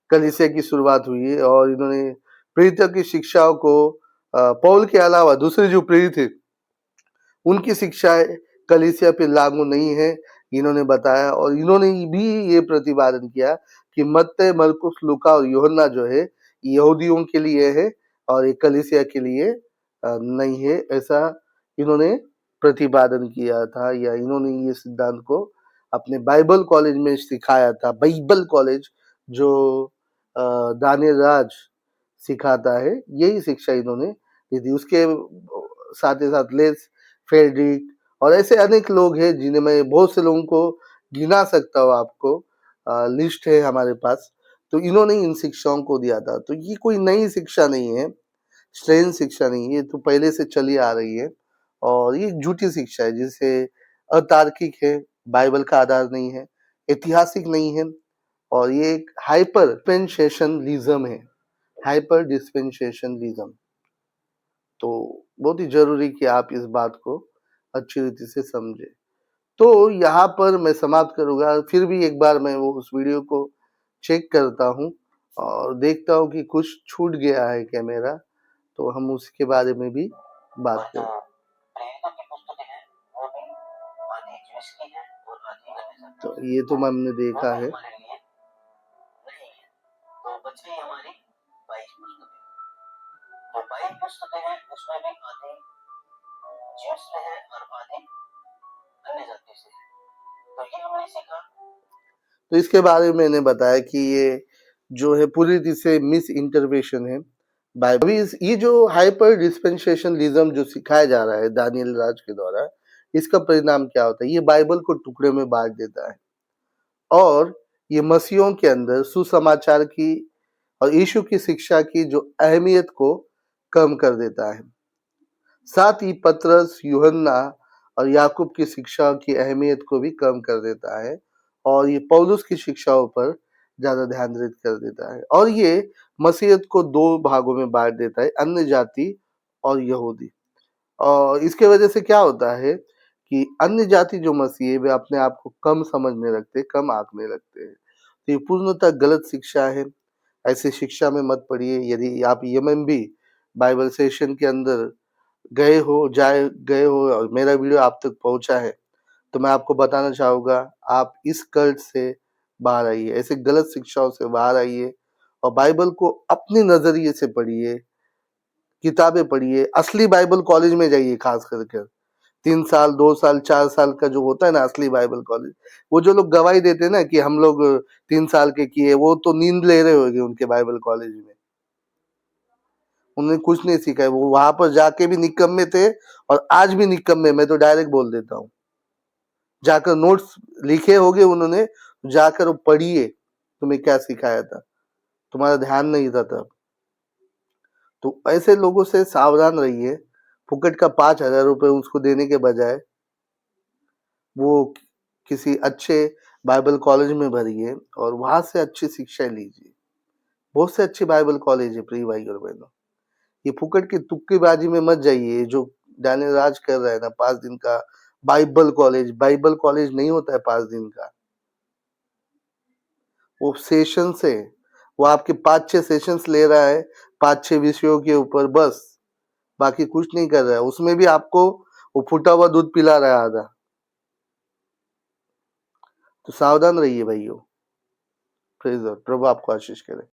कलीसिया की शुरुआत हुई है और इन्होंने प्रेरितों की शिक्षाओं को पौल के अलावा दूसरे जो प्रेरित थे उनकी शिक्षाएं कलीसिया पे लागू नहीं है, इन्होंने बताया। और इन्होंने भी ये प्रतिपादन किया कि मत्ती, मरकुस, लूका और यूहन्ना जो है यहूदियों के लिए है और ये कलीसिया के लिए नहीं है, ऐसा इन्होंने प्रतिपादन किया था, या इन्होंने ये सिद्धांत को अपने बाइबल कॉलेज में सिखाया था। बाइबल कॉलेज जो दानियल राज सिखाता है, यही शिक्षा इन्होंने दी थी। उसके साथ ही साथ लेस फेडरिक और ऐसे अनेक लोग हैं जिन्हें मैं बहुत से लोगों को गिना सकता हूँ, आपको लिस्ट है हमारे पास। तो इन्होंने इन शिक्षाओं को दिया था। तो ये कोई नई शिक्षा नहीं है, स्ट्रेंज शिक्षा नहीं है, ये तो पहले से चली आ रही है और ये झूठी शिक्षा है जिसे अतार्किक है, बाइबल का आधार नहीं है, ऐतिहासिक नहीं है और ये एक हाइपर डिस्पेंसेशनलिज्म है, हाइपर डिस्पेंसेशनलिज्म। तो बहुत ही जरूरी कि आप इस बात को अच्छी रीति से समझे। तो यहाँ पर मैं समाप्त करूंगा, फिर भी एक बार मैं वो उस वीडियो को चेक करता हूँ और देखता हूँ कि कुछ छूट गया है क्या मेरा, तो हम उसके बारे में भी बात करें। प्रेरितों की पुस्तकें हैं वो भी आधी ज्यूस की है और आधी अन्य तो ये तो हमने देखा है। हमारे लिए नहीं है। तो बच गई हमारी 22 पुस्तकें। तो 22 पुस्तकें हैं उसमें भी आधी ज्यूस से है और आधी अन्य जाति से है। तो ये हमने सीखा। तो इसके बारे में मैंने बताया कि ये जो है पूरी रीति से मिस इंटरप्रिटेशन है बाइबल। ये जो हाइपर डिस्पेंसेशनलिज्म जो सिखाया जा रहा है दानियल राज के द्वारा, इसका परिणाम क्या होता है? ये बाइबल को टुकड़े में बांट देता है और ये मसीहों के अंदर सुसमाचार की और यीशु की शिक्षा की जो अहमियत को कम कर देता है। साथ ही पतरस, यूहन्ना और याकूब की शिक्षा की अहमियत को भी कम कर देता है और ये पौलुस की शिक्षाओं पर ज्यादा ध्यान केंद्रित कर देता है और ये मसीहत को 2 भागों में बांट देता है, अन्य जाति और यहूदी। और इसके वजह से क्या होता है कि अन्य जाति जो मसीह है वे अपने आप को कम समझने लगते, कम आंकने लगते हैं। तो ये पूर्णतः गलत शिक्षा है, ऐसी शिक्षा में मत पड़िए। यदि आप एमएमबी बाइबल सेशन के अंदर गए हो और मेरा वीडियो आप तक पहुंचा है तो मैं आपको बताना चाहूँगा, आप इस कल्ट से बाहर आइए, ऐसे गलत शिक्षाओं से बाहर आइए और बाइबल को अपने नज़रिए से पढ़िए, किताबें पढ़िए, असली बाइबल कॉलेज में जाइए। खास करके 3 साल, 2 साल, 4 साल का जो होता है ना असली बाइबल कॉलेज, वो जो लोग गवाही देते हैं ना कि हम लोग 3 साल के किए, वो तो नींद ले रहे होंगे उनके बाइबल कॉलेज में। उन्होंने कुछ नहीं सीखा है, वो वहाँ पर जाके भी निकम्मे थे और आज भी निकम्मे, मैं तो डायरेक्ट बोल देता हूँ। जाकर नोट्स लिखे होंगे उन्होंने, जाकर पढ़िए तुम्हें क्या सिखाया था, तुम्हारा ध्यान नहीं था तब। तो ऐसे लोगों से सावधान रहिए। फुकट का 5,000 रुपए उसको देने के बजाय वो किसी अच्छे बाइबल कॉलेज में भरिए और वहां से अच्छी शिक्षा लीजिए। बहुत से अच्छे बाइबल कॉलेज है प्रिय भाई और बहनों। ये फुकट की तुक्केबाजी में मत जाइए जो दानियल राज कर रहा है ना, 5 दिन का बाइबल कॉलेज नहीं होता है 5 दिन का, वो सेशन से, वो आपके 5-6 सेशंस ले रहा है 5-6 विषयों के ऊपर, बस बाकी कुछ नहीं कर रहा है। उसमें भी आपको वो फूटा हुआ दूध पिला रहा है आधा। तो सावधान रहिए भाइयों। Praise the Lord. प्रभु आपको आशीष करे।